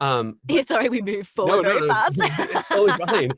Yeah, But sorry, we moved no, forward no, very no, fast. it's totally fine.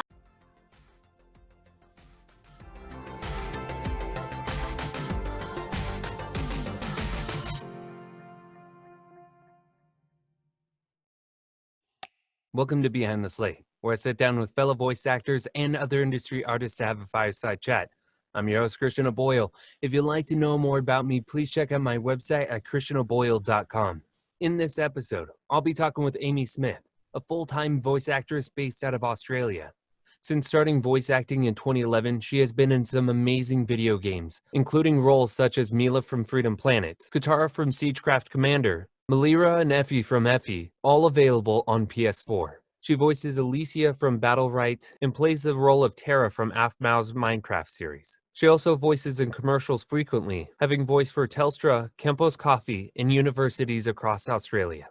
Welcome to Behind the Slate, where I sit down with fellow voice actors and other industry artists to have a fireside chat. I'm your host, Christian O'Boyle. If you'd like to know more about me, please check out my website at christianoboyle.com. In this episode, I'll be talking with Aimee Smith, a full-time voice actress based out of Australia. Since starting voice acting in 2011, she has been in some amazing video games, including roles such as Mila from Freedom Planet, Katara from Siegecraft Commander, Melira and Effie from Effie, all available on PS4. She voices Alicia from Battle Right and plays the role of Terra from Aphmau's Minecraft series. She also voices in commercials frequently, having voiced for Telstra, Kempo's Coffee, and universities across Australia.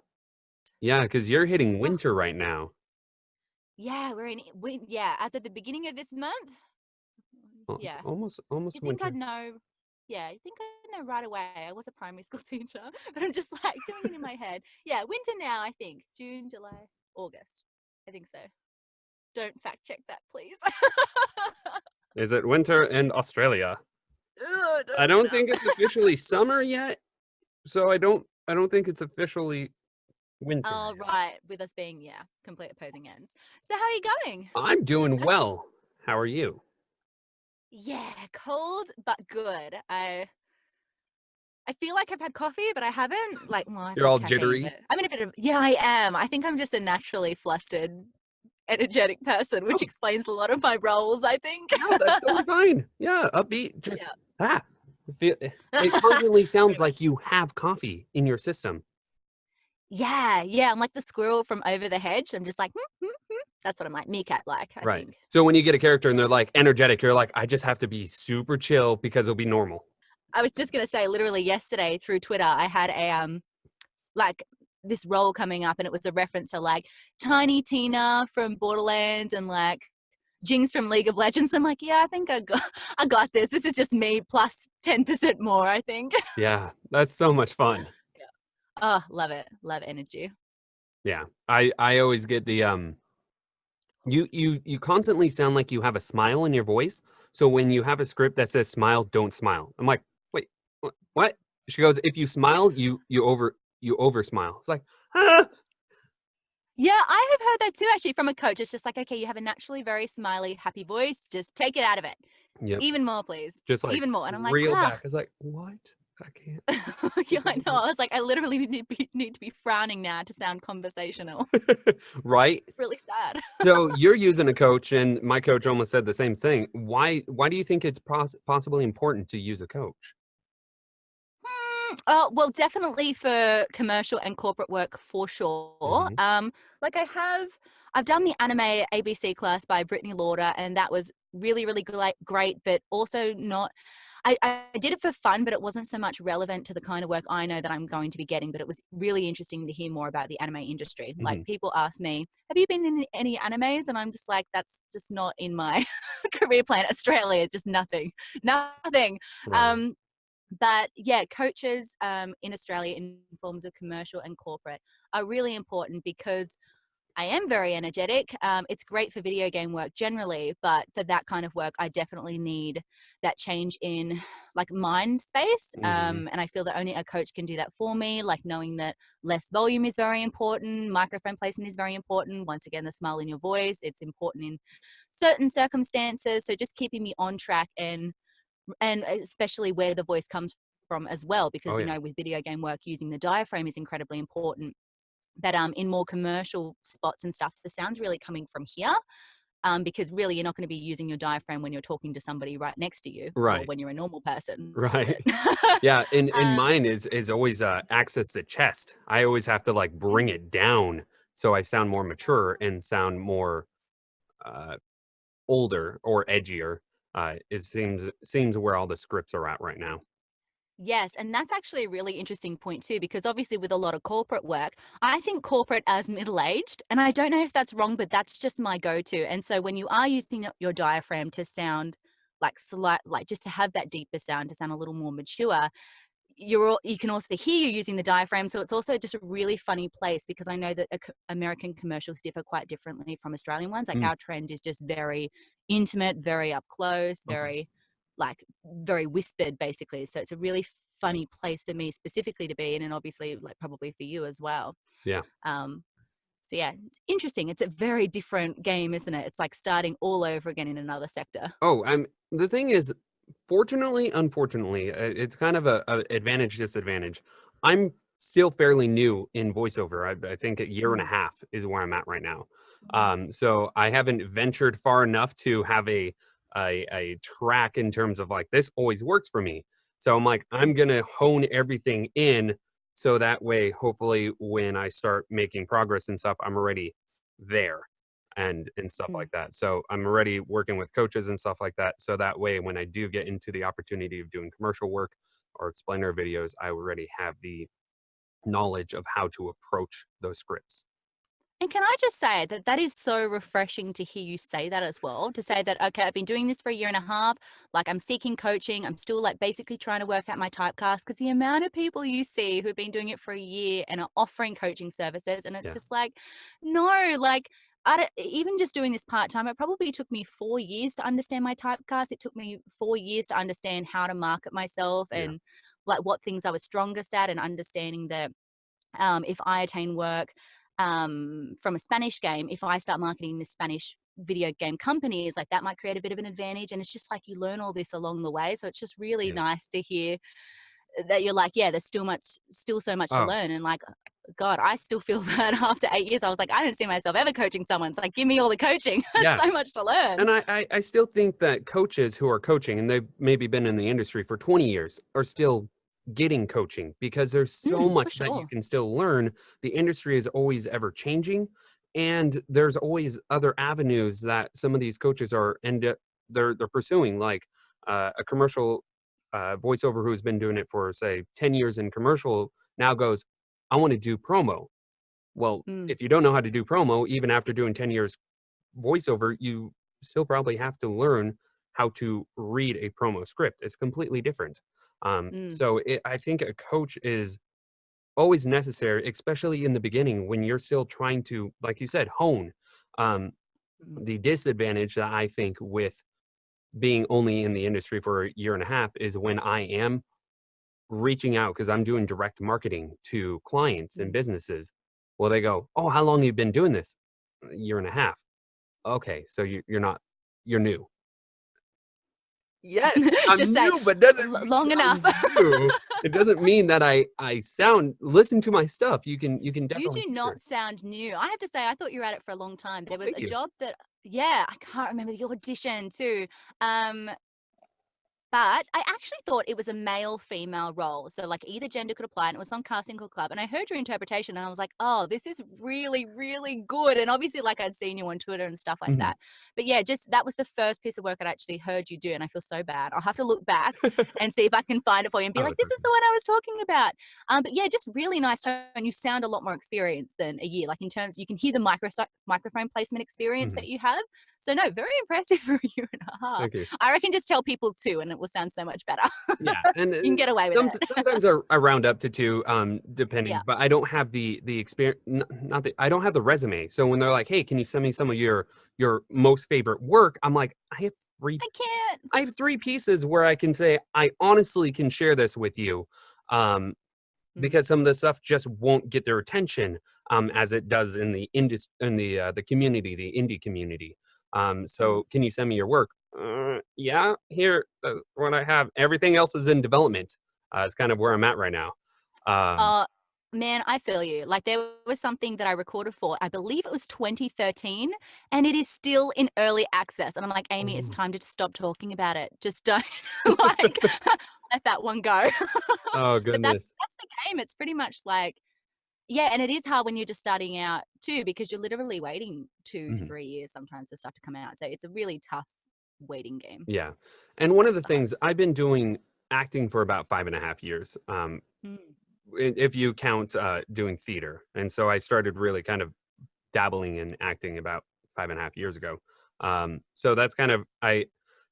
Yeah, because you're hitting Oh, winter right now. yeah, as at the beginning of this month. It's Yeah. almost You think I'd winter. know? Yeah, you think I'd know right away. I was a primary school teacher, but I'm just like doing it in my head. Yeah, winter now, I think. June, July, August. I think so. Don't fact check that, please. Is it winter in Australia? Ugh, don't I bring it don't up. think it's officially summer yet, so I don't think it's officially winter Oh, yet. right. With us being, yeah, complete opposing ends. So how are you going? I'm doing well. How are you? Yeah, cold but good. I feel like I've had coffee, but I haven't. Like, well, I've You're had all caffeine, jittery. but I'm in a bit of, yeah, I am. I think I'm just a naturally flustered, energetic person, which Oh, explains a lot of my roles, I think. no, that's totally fine. Yeah, upbeat. Just Yeah. ah, it constantly sounds Pretty much. like you have coffee in your system. Yeah, yeah. I'm like the squirrel from Over the Hedge. I'm just like, that's what I'm like, meerkat like, I Right. think. So when you get a character and they're like energetic, you're like, I just have to be super chill because it'll be normal. I was just gonna say, literally yesterday through Twitter, I had a like this role coming up, and it was a reference to like Tiny Tina from Borderlands and like Jinx from League of Legends. I'm like, yeah, I think I got this. This is just me plus 10% more, I think. Yeah, that's so much fun. Yeah. Oh, love it. Love energy. Yeah. I always get the you constantly sound like you have a smile in your voice. So when you have a script that says smile, don't smile. I'm like, wait, what? She goes, if you smile, you over smile. It's like, ah. Yeah, I have heard that too, actually, from a coach. It's just like, okay, you have a naturally very smiley, happy voice. Just take it out of it. Yep. Even more, please. Just like Even more. And I'm like, reel back. It's like, what? I can't. yeah, I know. I was like, I literally need to be frowning now to sound conversational. Right? It's really sad. So you're using a coach, and my coach almost said the same thing. Why do you think it's possibly important to use a coach? Well, definitely for commercial and corporate work for sure. Hmm. Like I've done the anime ABC class by Brittany Lauder, and that was really, really great, but also not. I did it for fun, but it wasn't so much relevant to the kind of work I know that I'm going to be getting. But it was really interesting to hear more about the anime industry. Like Hmm. people ask me, "Have you been in any animes?" And I'm just like, "That's just not in my career plan." Australia, just nothing, nothing. Right. Um, but yeah, coaches in Australia in forms of commercial and corporate are really important because I am very energetic. It's great for video game work generally, but for that kind of work, I definitely need that change in like mind space. Hmm. And I feel that only a coach can do that for me, like knowing that less volume is very important, microphone placement is very important. Once again, the smile in your voice, it's important in certain circumstances. So just keeping me on track and especially where the voice comes from as well, because Oh we yeah. know with video game work, using the diaphragm is incredibly important. But in more commercial spots and stuff, the sound's really coming from here. Because really, you're not going to be using your diaphragm when you're talking to somebody right next to you, or Right. when you're a normal person. Right. But Yeah. And um, mine is always access the chest. I always have to like bring mm, it down so I sound more mature and sound more uh older or edgier. It seems where all the scripts are at right now. yes, and that's actually a really interesting point too, because obviously with a lot of corporate work, I think corporate as middle-aged, and I don't know if that's wrong, but that's just my go-to. And so when you are using your diaphragm to sound like slight, like just to have that deeper sound, to sound a little more mature, you can also hear you using the diaphragm. So it's also just a really funny place, because I know that American commercials differ quite differently from Australian ones. Like Mm, our trend is just very intimate, very up close, okay. very like very whispered basically. So it's a really funny place for me specifically to be in, and obviously like probably for you as well. Yeah. Um, so yeah, it's interesting. It's a very different game, isn't it? It's like starting all over again in another sector. Oh, the thing is, fortunately, unfortunately, it's kind of a advantage disadvantage. I'm still fairly new in voiceover. I think a year and a Mm, half is where I'm at right now. mm, So I haven't ventured far enough to have a track in terms of like this always works for me. So I'm like, I'm mm, gonna hone everything in so that way, hopefully, when I start making progress and stuff, I'm already there and stuff mm. like that. So I'm already working with coaches and stuff like that. So that way, when I do get into the opportunity of doing commercial work or explainer videos, I already have the knowledge of how to approach those scripts. And can I just say that that is so refreshing to hear you say that as well, to say that, okay, I've been doing this for a year and a half, like I'm seeking coaching, I'm still like basically trying to work out my typecast, because the amount of people you see who've been doing it for a year and are offering coaching services, and it's Yeah. just like, no, like I don't, even just doing this part time, it probably took me 4 years to understand my typecast. It took me 4 years to understand how to market myself Yeah. and like what things I was strongest at, and understanding that if I attain work from a Spanish game, if I start marketing to Spanish video game companies, like that might create a bit of an advantage. And it's just like you learn all this along the way. So it's just really Yeah. nice to hear that you're like, yeah, there's still so much to Oh, learn. And like, God, I still feel that after 8 years. I was like, I don't see myself ever coaching someone. It's like, give me all the coaching. There's yeah. so much to learn. And I still think that coaches who are coaching and they've maybe been in the industry for 20 years are still getting coaching because there's so For much that you sure. can still learn. The industry is always ever changing, and there's always other avenues that some of these coaches are they're pursuing, like a commercial voiceover who's been doing it for say 10 years in commercial now goes, I want to do promo. Well, Mm, if you don't know how to do promo, even after doing 10 years voiceover, you still probably have to learn how to read a promo script. It's completely different. mm, I think a coach is always necessary, especially in the beginning when you're still trying to, like you said, hone. Um, mm, the disadvantage that I think with being only in the industry for a year and a half is when I am reaching out because I'm doing direct marketing to clients and mm. businesses. Well, they go, "Oh, how long have you been doing this?" A year and a half. Okay, so you're not, you're new. Yes, Just I'm say new, but doesn't mean long enough. I'm new. It doesn't mean that I sound listen to my stuff. You can You definitely do hear. not sound new. I have to say, I thought you were at it for a long time. Oh, There was thank a you. job that, yeah, I can't remember the audition too. Um, but I actually thought it was a male female role. So like either gender could apply, and it was on Casting Call Club. And I heard your interpretation and I was like, oh, this is really, really good. And obviously like I'd seen you on Twitter and stuff like Mhm. that. But yeah, just that was the first piece of work I'd actually heard you do. And I feel so bad. I'll have to look back and see if I can find it for you and be Oh, like, it's this is okay. the one I was talking about. But yeah, just really nice tone. You sound a lot more experienced than a year. Like in terms, you can hear the microphone placement experience Mhm. that you have. So no, very impressive for a year and a half. Thank you. I reckon just tell people 2 and it will sound so much better. Yeah, and, You can get away with it. sometimes I round up to 2, depending, Yeah. but I don't have the experience. Not the I don't have the resume, so when they're like, "Hey, can you send me some of your most favorite work?" I'm like, I can't. I have 3 pieces where I can say, "I honestly can share this with you," um, Mm, because some of the stuff just won't get their attention, as it does in the community, the indie community. mm. So can you send me your work? Yeah, here, what I have. Everything else is in development. Is kind of where I'm at right now. Um, Uh, Man, I feel you. Like there was something that I recorded for, I believe it was 2013, and it is still in early access. And I'm like, Aimee, it's oh, time to just stop talking about it. Just don't like let that one go. oh But goodness. that's the game. It's pretty much like, yeah, and it is hard when you're just starting out too, because you're literally waiting two, Mhm. 3 years sometimes for stuff to come out. So it's a really tough waiting game. Yeah, and one of the It's the hard. things I've been doing acting for about 5.5 years. Mm, If you count doing theater, and so I started really kind of dabbling in acting about 5.5 years ago. So that's kind of I.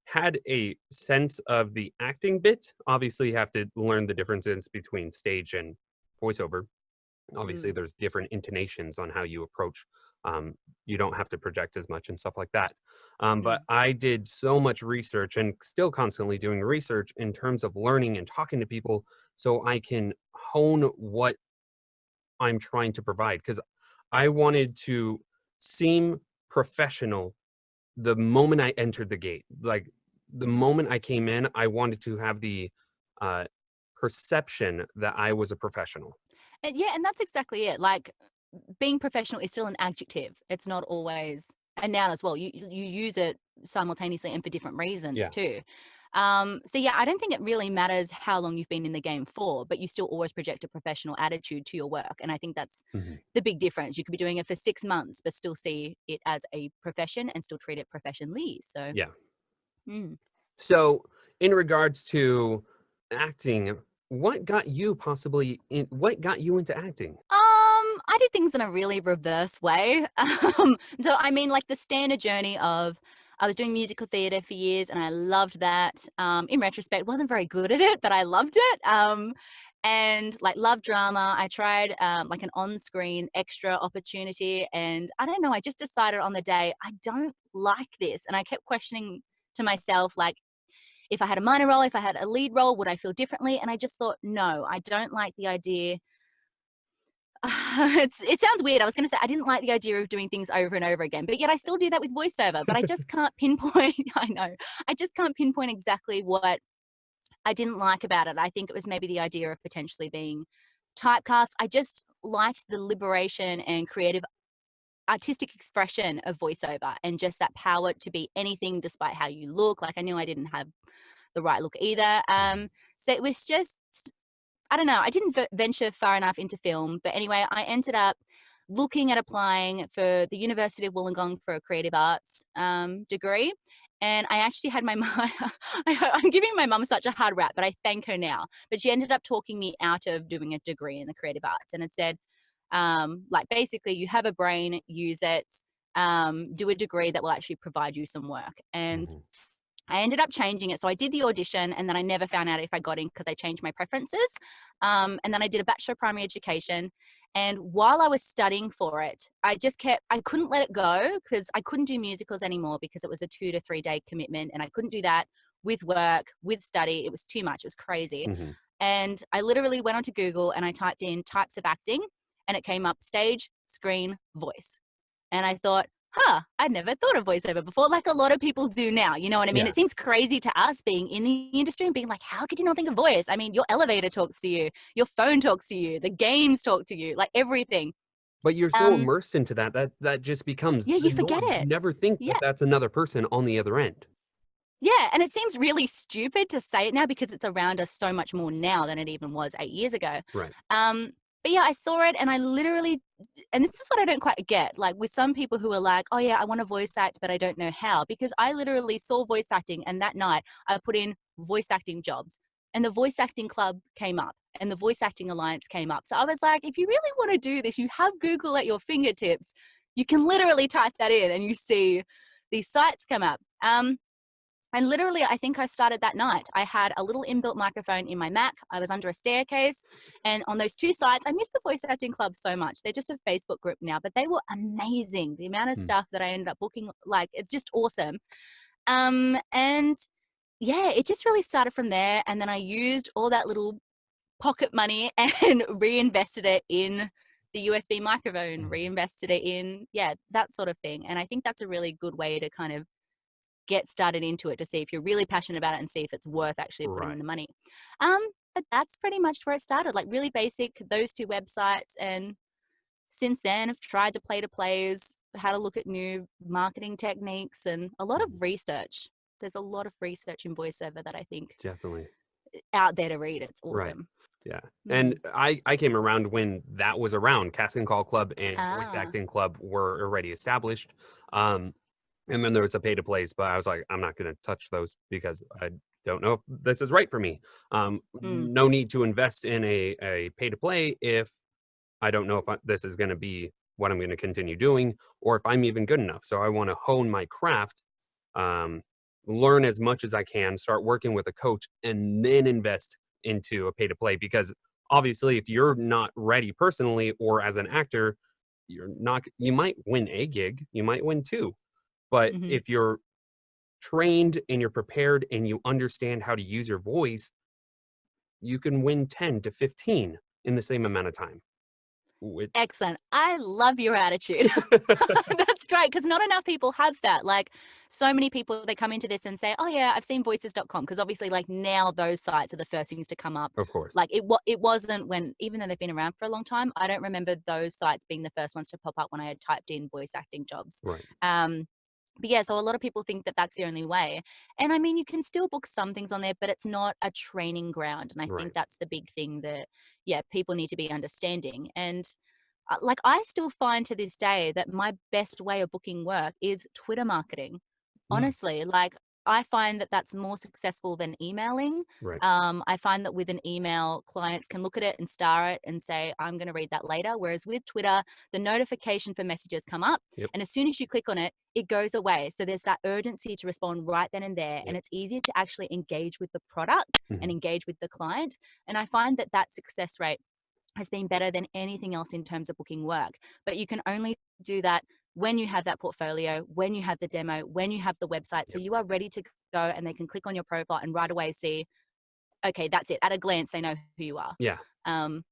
had a sense of the acting bit. Obviously, you have to learn the differences between stage and voiceover. Obviously, Mm, there's different intonations on how you approach. You don't have to project as much and stuff like that. But mm. I did so much research and still constantly doing research in terms of learning and talking to people so I can hone what I'm trying to provide. Because I wanted to seem professional the moment I entered the gate. Like the moment I came in, I wanted to have the uh, perception that I was a professional. And yeah, and that's exactly it. Like being professional is still an adjective. It's not always a noun as well. You use it simultaneously and for different reasons Yeah. too. So yeah, I don't think it really matters how long you've been in the game for, but you still always project a professional attitude to your work. And I think that's Mhm. the big difference. You could be doing it for 6 months, but still see it as a profession and still treat it professionally. So Yeah. mm. So, in regards to acting, what got you into acting? I did things in a really reverse way. So I mean, like the standard journey of I was doing musical theater for years and I loved that. In retrospect, wasn't very good at it, but I loved it. And like love drama. I tried like an on-screen extra opportunity, and I don't know. I just decided on the day I don't like this, and I kept questioning to myself like, if I had a minor role, if I had a lead role, would I feel differently? And I just thought, no, I don't like the idea. It sounds weird. I was gonna say I didn't like the idea of doing things over and over again, but yet I still do that with voiceover, but I just can't pinpoint I know. I just can't pinpoint exactly what I didn't like about it. I think it was maybe the idea of potentially being typecast. I just liked the liberation and creative artistic expression of voiceover and just that power to be anything despite how you look. Like I knew I didn't have the right look either. Mhm. So it was just I don't know. I didn't venture far enough into film, but anyway, I ended up looking at applying for the University of Wollongong for a creative arts degree. And I actually had my mum, I'm giving my mum such a hard rap, but I thank her now. But she ended up talking me out of doing a degree in the creative arts. And it said, like, basically, you have a brain, use it, do a degree that will actually provide you some work. And Mhm. I ended up changing it. So I did the audition and then I never found out if I got in because I changed my preferences. And then I did a Bachelor of Primary Education. And while I was studying for it, I couldn't let it go because I couldn't do musicals anymore because it was a 2 to 3 day commitment. And I couldn't do that with work, with study. It was too much. It was crazy. Mhm. And I literally went onto Google and I typed in types of acting and it came up stage, screen, voice. And I thought, I'd never thought of voiceover before, like a lot of people do now. You know what I mean? Yeah. It seems crazy to us being in the industry and being like, how could you not think of voice? I mean, your elevator talks to you, your phone talks to you, the games talk to you, like everything. But you're so Um, immersed into that just becomes yeah, the you forget norm. You it. never think that Yeah. that's another person on the other end. Yeah, and it seems really stupid to say it now because it's around us so much more now than it even was 8 years ago. Right. Um, but yeah, I saw it and I literally and this is what I don't quite get, like with some people who are like, "Oh yeah, I want to voice act, but I don't know how." Because I literally saw voice acting and that night I put in voice acting jobs and the voice acting club came up and the voice acting alliance came up. So I was like, if you really want to do this, you have Google at your fingertips. You can literally type that in and you see these sites come up. And literally, I think I started that night. I had a little inbuilt microphone in my Mac. I was under a staircase. And on those 2 sites, I miss the voice acting club so much. They're just a Facebook group now, but they were amazing. The amount of Hmm. stuff that I ended up booking, like, it's just awesome. And yeah, it just really started from there. And then I used all that little pocket money and reinvested it in the USB microphone, Mhm. reinvested it in, yeah, that sort of thing. And I think that's a really good way to kind of get started into it to see if you're really passionate about it and see if it's worth actually putting in Right. the money. Um, but that's pretty much where it started, like really basic, those 2 websites. And since then, I've tried the play to plays, had a look at new marketing techniques and a lot of Mhm. research. There's a lot of research in voiceover that I think Definitely. out there to read. It's Right. awesome. Yeah. And Mm. I came around when that was around. Casting Call Club and Voice Ah, Acting Club were already established. Um, and then there was a pay to plays, but I was like, I'm not going to touch those because I don't know if this is right for me. mm, No need to invest in a pay to play if I don't know if this is going to be what I'm going to continue doing or if I'm even good enough. So I want to hone my craft um, learn as much as I can, start working with a coach, and then invest into a pay to play. Because obviously, if you're not ready personally or as an actor, you might win a gig, you might win two. But Hmm. if you're trained and you're prepared and you understand how to use your voice, you can win 10 to 15 in the same amount of time. Which Excellent. I love your attitude. That's great because not enough people have that. Like, so many people, they come into this and say, oh, yeah, I've seen voices.com. Because obviously, like, now those sites are the first things to come up. of course. Like, it wasn't when, even though they've been around for a long time, I don't remember those sites being the first ones to pop up when I had typed in voice acting jobs. Right. But yeah, so a lot of people think that that's the only way. And I mean, you can still book some things on there, but it's not a training ground. And I think Right. that's the big thing that, yeah, people need to be understanding. And like, I still find to this day that my best way of booking work is Twitter marketing. Mm, Honestly, like, I find that that's more successful than emailing. right. I find that with an email, clients can look at it and star it and say, I'm going to read that later. Whereas with Twitter, the notification for messages come up. Yep. And as soon as you click on it, it goes away. So there's that urgency to respond right then and there. And Yep. it's easier to actually engage with the product and Mhm. engage with the client. And I find that that success rate has been better than anything else in terms of booking work. But you can only do that when you have that portfolio, when you have the demo, when you have the website. So Yep. you are ready to go and they can click on your profile and right away see, okay, that's it. At a glance, they know who you are. Yeah. Um,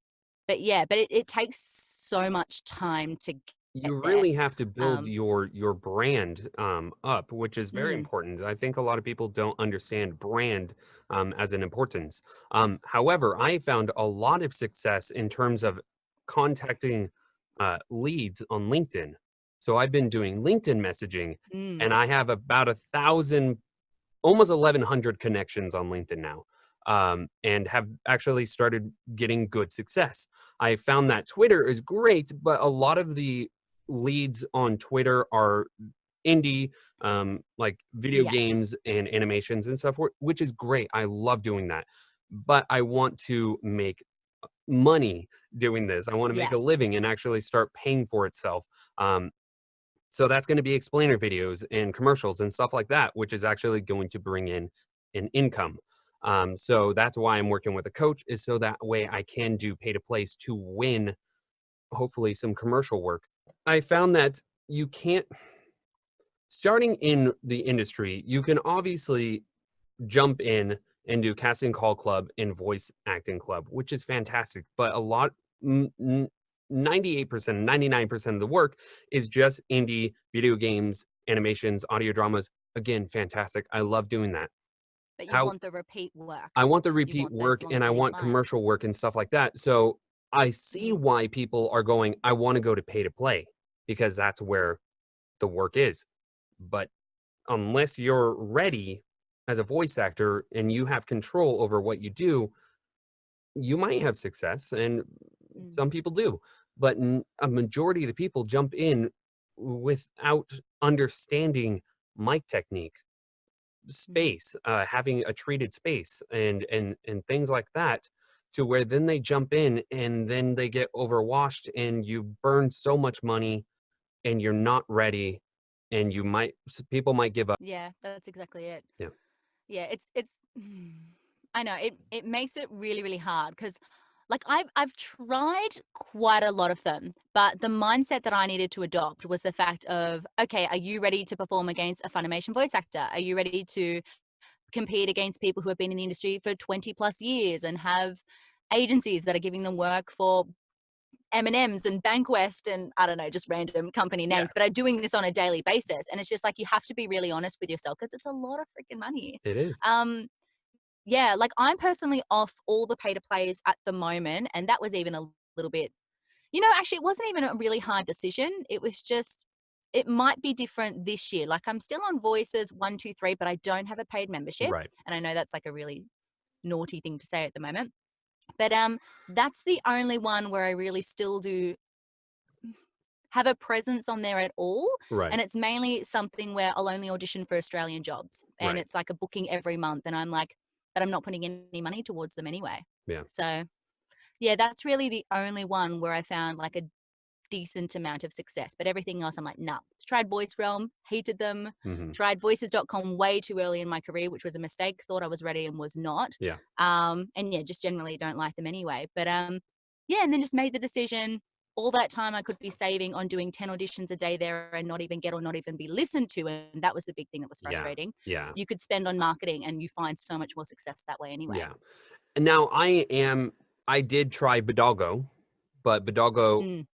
but yeah, but it takes so much time to get You there. really have to build Um, your brand up, which is very mm, important. I think a lot of people don't understand brand as an importance. However, I found a lot of success in terms of contacting leads on LinkedIn. So I've been doing LinkedIn messaging, mm, and I have about 1,000, almost 1,100 connections on LinkedIn now, and have actually started getting good success. I found that Twitter is great, but a lot of the leads on Twitter are indie, like video yes. games and animations and stuff, which is great. I love doing that. But I want to make money doing this. I want to make a Yes. living and actually start paying for itself. Um, so that's going to be explainer videos and commercials and stuff like that, which is actually going to bring in an income. So that's why I'm working with a coach, is so that way I can do pay to place to win, hopefully, some commercial work. I found that you can't, starting in the industry, you can obviously jump in and do casting call club and voice acting club, which is fantastic. But a lot, 98%, 99% of the work is just indie video games, animations, audio dramas. Again, fantastic. I love doing that. But you How want the repeat work. I want the You repeat want those work and I long-standing want clients. commercial work and stuff like that. So I see Mm, why people are going, I want to go to pay to play because that's where the work is. But unless you're ready as a voice actor and you have control over what you do, you might have success, and mm, some people do. But a majority of the people jump in without understanding mic technique, mhm. space, having a treated space, and things like that. To where then they jump in and then they get overwashed, and you burn so much money, and you're not ready, and people might give up. Yeah, that's exactly it. Yeah. Yeah, it's I know it makes it really really hard cuz like I've tried quite a lot of them, but the mindset that I needed to adopt was the fact of, okay, are you ready to perform against a Funimation voice actor? Are you ready to compete against people who have been in the industry for 20 plus years and have agencies that are giving them work for M&M's and Bankwest and I don't know, just random company Yeah, names, but are doing this on a daily basis. And it's just like, you have to be really honest with yourself because it's a lot of freaking money. it is. Um, yeah, like, I'm personally off all the pay to plays at the moment. And that was even a little bit, actually, it wasn't even a really hard decision. It was just, it might be different this year. Like, I'm still on Voices 1, 2, 3, but I don't have a paid membership. Right. And I know that's like a really naughty thing to say at the moment. But that's the only one where I really still do have a presence on there at all. Right. And it's mainly something where I'll only audition for Australian jobs. And Right. it's like a booking every month. And I'm like, but I'm not putting any money towards them anyway. Yeah. So yeah, that's really the only one where I found like a decent amount of success. But everything else, I'm like, nah. Tried Voice Realm, hated them. Mm-hmm. Tried voices.com way too early in my career, which was a mistake. Thought I was ready and was not. Yeah. And yeah, just generally don't like them anyway. But yeah, and then just made the decision. All that time I could be saving on doing 10 auditions a day there and not even get or not even be listened to. And that was the big thing that was frustrating. Yeah. You could spend on marketing and you find so much more success that way anyway. Yeah. And now I did try Bidalgo, but Bidalgo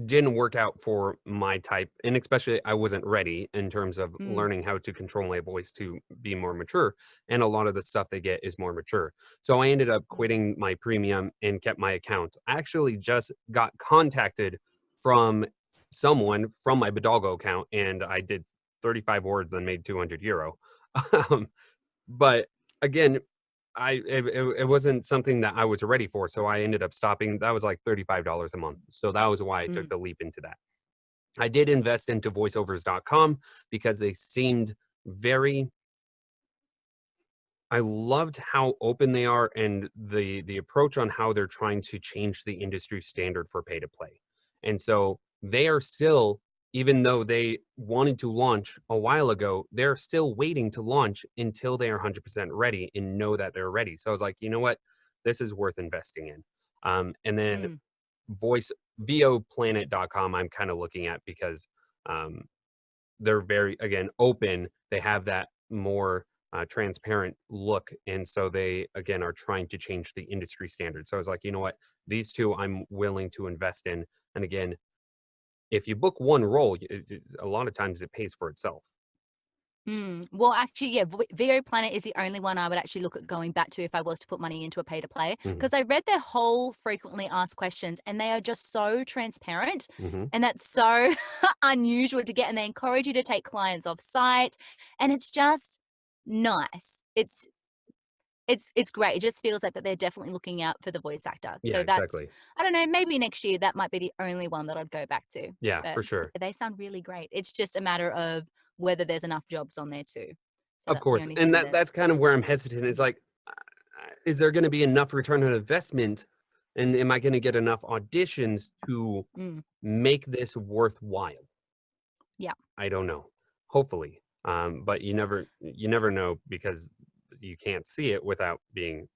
didn't work out for my type, and especially I wasn't ready in terms of learning how to control my voice to be more mature, and a lot of the stuff they get is more mature. So I ended up quitting my premium and kept my account. I actually just got contacted from someone from my Bidalgo account, and I did 35 words and made 200 euro. Um, but again, it wasn't something that I was ready for, so I ended up stopping. That was like $35 a month. So that was why I took the leap into that. I did invest into voiceovers.com because they seemed very I loved how open they are and the approach on how they're trying to change the industry standard for pay to play. And so they are still, even though they wanted to launch a while ago, they're still waiting to launch until they are 100% ready and know that they're ready. So I was like, you know what? This is worth investing in. And then voplanet.com I'm kind of looking at because um, they're very, again, open. They have that more transparent look. And so they, again, are trying to change the industry standard. So I was like, you know what? These two I'm willing to invest in. And again, if you book one role, a lot of times it pays for itself. Well, actually, yeah, VO Planet is the only one I would actually look at going back to if I was to put money into a pay to play, because I read their whole frequently asked questions and they are just so transparent, and that's so unusual to get. And they encourage you to take clients off site, and it's just nice. It's great. It just feels like that they're definitely looking out for the voice actor. Yeah, So that's, exactly. I don't know, maybe next year that might be the only one that I'd go back to. Yeah, But for sure. they sound really great. It's just a matter of whether there's enough jobs on there too. So Of that's the course. only And thing that's kind of where I'm hesitant. Is like, is there going to be enough return on investment? And am I going to get enough auditions to make this worthwhile? Yeah. I don't know. Hopefully. But you never know because you can't see it without being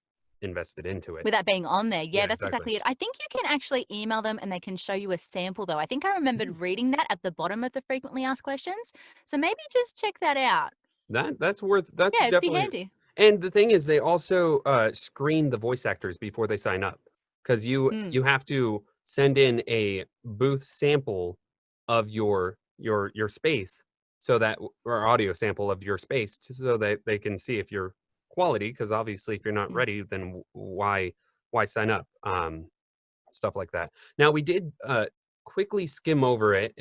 invested into it. Without being on there. Yeah, Yeah, that's exactly. exactly it. I think you can actually email them and they can show you a sample though. I think I remembered reading that at the bottom of the frequently asked questions. So maybe just check that out. That's Yeah, it'd be definitely. handy. And the thing is, they also screen the voice actors before they sign up, because you have to send in a booth sample of your space, so that or audio sample of your space, so that they can see if you're quality. Because obviously, if you're not ready, then why sign up? Stuff like that. Now we did quickly skim over it.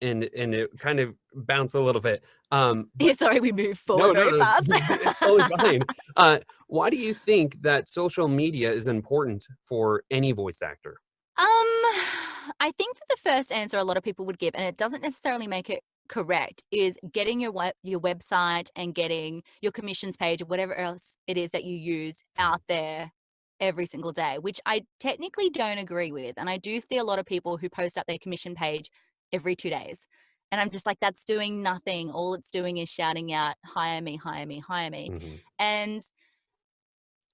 And it kind of bounced a little bit. Yeah, But sorry, we moved no, forward no, very no, fast. it's totally fine. Why do you think that social media is important for any voice actor? I think that the first answer a lot of people would give, and it doesn't necessarily make it correct, is getting your website and getting your commissions page or whatever else it is that you use out there every single day, which I technically don't agree with. And I do see a lot of people who post up their commission page every 2 days. And I'm just like, that's doing nothing. All it's doing is shouting out, hire me, hire me, hire me. And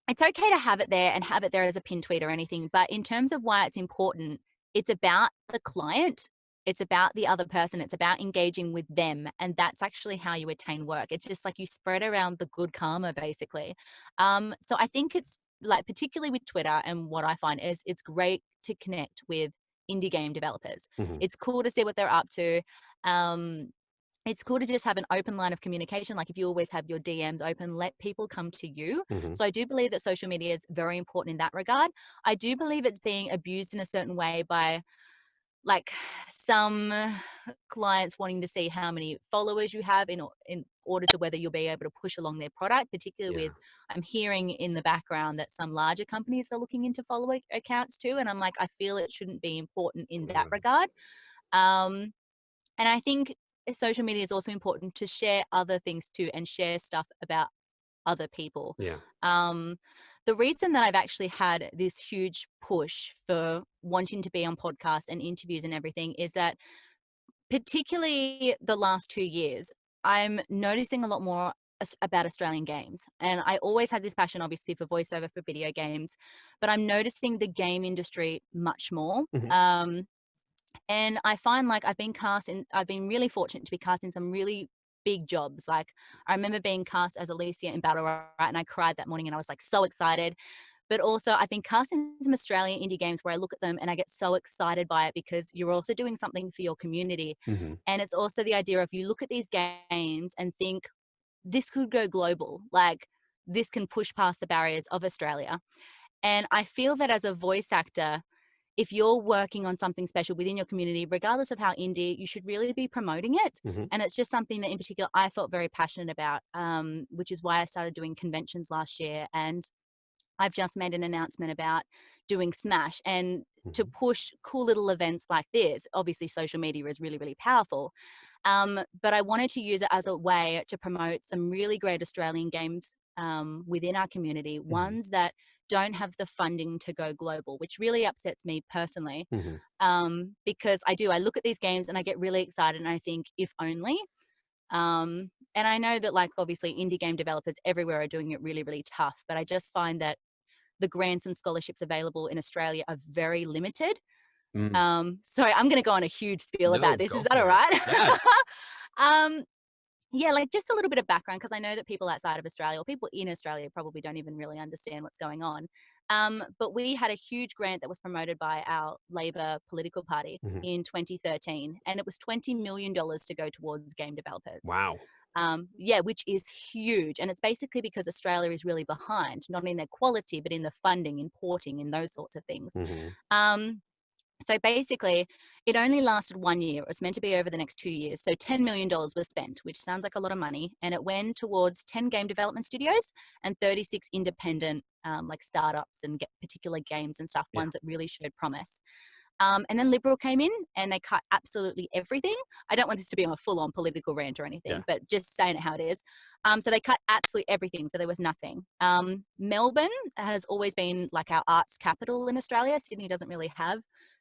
it's okay to have it there and have it there as a pin tweet or anything. But in terms of why it's important, it's about the client. It's about the other person. It's about engaging with them. And that's actually how you attain work. It's just like you spread around the good karma, basically. So I think it's like, particularly with Twitter, and what I find is it's great to connect with indie game developers. It's cool to see what they're up to. It's cool to just have an open line of communication. Like if you always have your DMs open, let people come to you. So I do believe that social media is very important in that regard. I do believe it's being abused in a certain way by like some clients wanting to see how many followers you have in order to whether you'll be able to push along their product, particularly with, I'm hearing in the background that some larger companies are looking into follower accounts too. And I'm like, I feel it shouldn't be important in that regard. And I think social media is also important to share other things too, and share stuff about other people. Yeah. the reason that I've actually had this huge push for wanting to be on podcasts and interviews and everything is that particularly the last 2 years, I'm noticing a lot more about Australian games. And I always had this passion, obviously, for voiceover for video games, but I'm noticing the game industry much more. Mhm. And I find like I've been really fortunate to be cast in some really big jobs. Like I remember being cast as Alicia in Battle Royale and I cried that morning and I was like so excited. But also I've been cast in some Australian indie games where I look at them and I get so excited by it because you're also doing something for your community. Mhm. And it's also the idea of you look at these games and think this could go global. Like this can push past the barriers of Australia. And I feel that as a voice actor, if you're working on something special within your community, regardless of how indie, you should really be promoting it. Mhm. And it's just something that in particular I felt very passionate about, which is why I started doing conventions last year. And I've just made an announcement about doing Smash and to Mhm. push cool little events like this. Obviously, social media is really, really powerful. But I wanted to use it as a way to promote some really great Australian games within our community, Mhm. ones that don't have the funding to go global, which really upsets me personally. Mhm. Because I look at these games and I get really excited and I think, if only. And I know that like obviously indie game developers everywhere are doing it really, really tough, but I just find that the grants and scholarships available in Australia are very limited. Mm. Sorry, I'm going to go on a huge spiel No, about this. go Is that all for it. right? Yeah. um, yeah, like just a little bit of background because I know that people outside of Australia or people in Australia probably don't even really understand what's going on. But we had a huge grant that was promoted by our Labor political party Mhm. in 2013, and it was $20 million to go towards game developers. Wow. Yeah, which is huge. And it's basically because Australia is really behind, not in their quality, but in the funding, in porting, in those sorts of things. Mhm. Um, so basically, it only lasted 1 year. It was meant to be over the next 2 years. So $10 million was spent, which sounds like a lot of money. And it went towards 10 game development studios and 36 independent like startups and get particular games and stuff, Yeah. ones that really showed promise. And then Liberal came in and they cut absolutely everything. I don't want this to be a full-on political rant or anything, Yeah. but just saying it how it is. So they cut absolutely everything. So there was nothing. Melbourne has always been like our arts capital in Australia. Sydney doesn't really have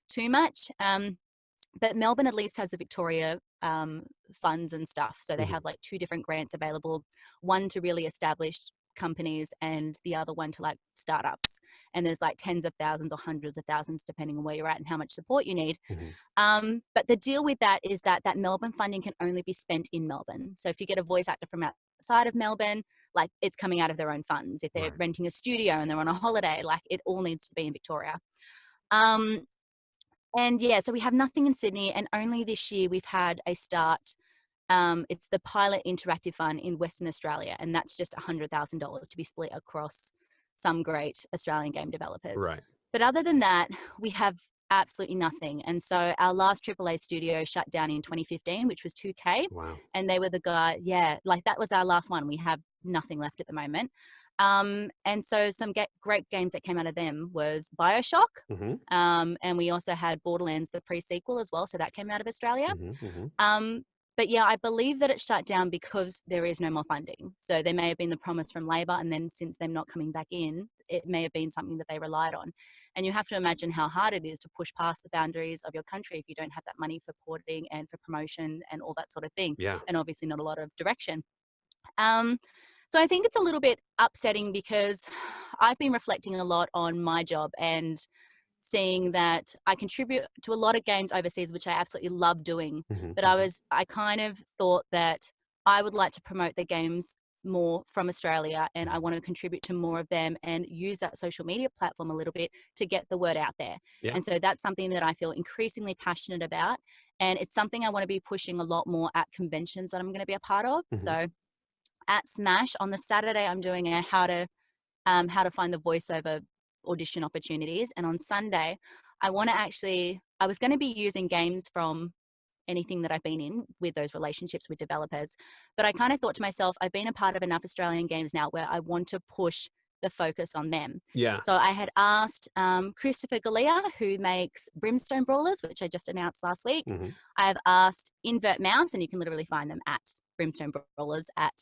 too much. But Melbourne at least has the Victoria funds and stuff. So they Mhm. have like two different grants available, one to really established companies and the other one to like startups. And there's like tens of thousands or hundreds of thousands, depending on where you're at and how much support you need. Mhm. But the deal with that is that that Melbourne funding can only be spent in Melbourne. So if you get a voice actor from outside of Melbourne, like it's coming out of their own funds. If they're Right. renting a studio and they're on a holiday, like it all needs to be in Victoria. Um, and yeah, so we have nothing in Sydney, and only this year we've had a start. It's the Pilot Interactive Fund in Western Australia, and that's just $100,000 to be split across some great Australian game developers. Right. But other than that, we have absolutely nothing. And so our last AAA studio shut down in 2015, which was 2K, Wow. and they were the guy. Yeah, like that was our last one. We have nothing left at the moment. And so some great games that came out of them was BioShock. Mhm. And we also had Borderlands, the pre-sequel as well. So that came out of Australia. Mhm. Mhm. Um, but yeah, I believe that it shut down because there is no more funding. So there may have been the promise from Labor, and then since them not coming back in, it may have been something that they relied on. And you have to imagine how hard it is to push past the boundaries of your country if you don't have that money for porting and for promotion and all that sort of thing. Yeah. And obviously not a lot of direction. Um, so I think it's a little bit upsetting because I've been reflecting a lot on my job and seeing that I contribute to a lot of games overseas, which I absolutely love doing. Mhm. But Mhm. I kind of thought that I would like to promote the games more from Australia and I Mhm. want to contribute to more of them and use that social media platform a little bit to get the word out there. Yeah. And so that's something that I feel increasingly passionate about. And it's something I want to be pushing a lot more at conventions that I'm going to be a part of. Mhm. So at Smash on the Saturday, I'm doing a how to find the voiceover audition opportunities. And on Sunday, I was going to be using games from anything that I've been in with those relationships with developers. But I kind of thought to myself, I've been a part of enough Australian games now where I want to push the focus on them. Yeah. So I had asked Christopher Galea, who makes Brimstone Brawlers, which I just announced last week. Mhm. I've asked Invert Mouse, and you can literally find them at Brimstone Brawlers at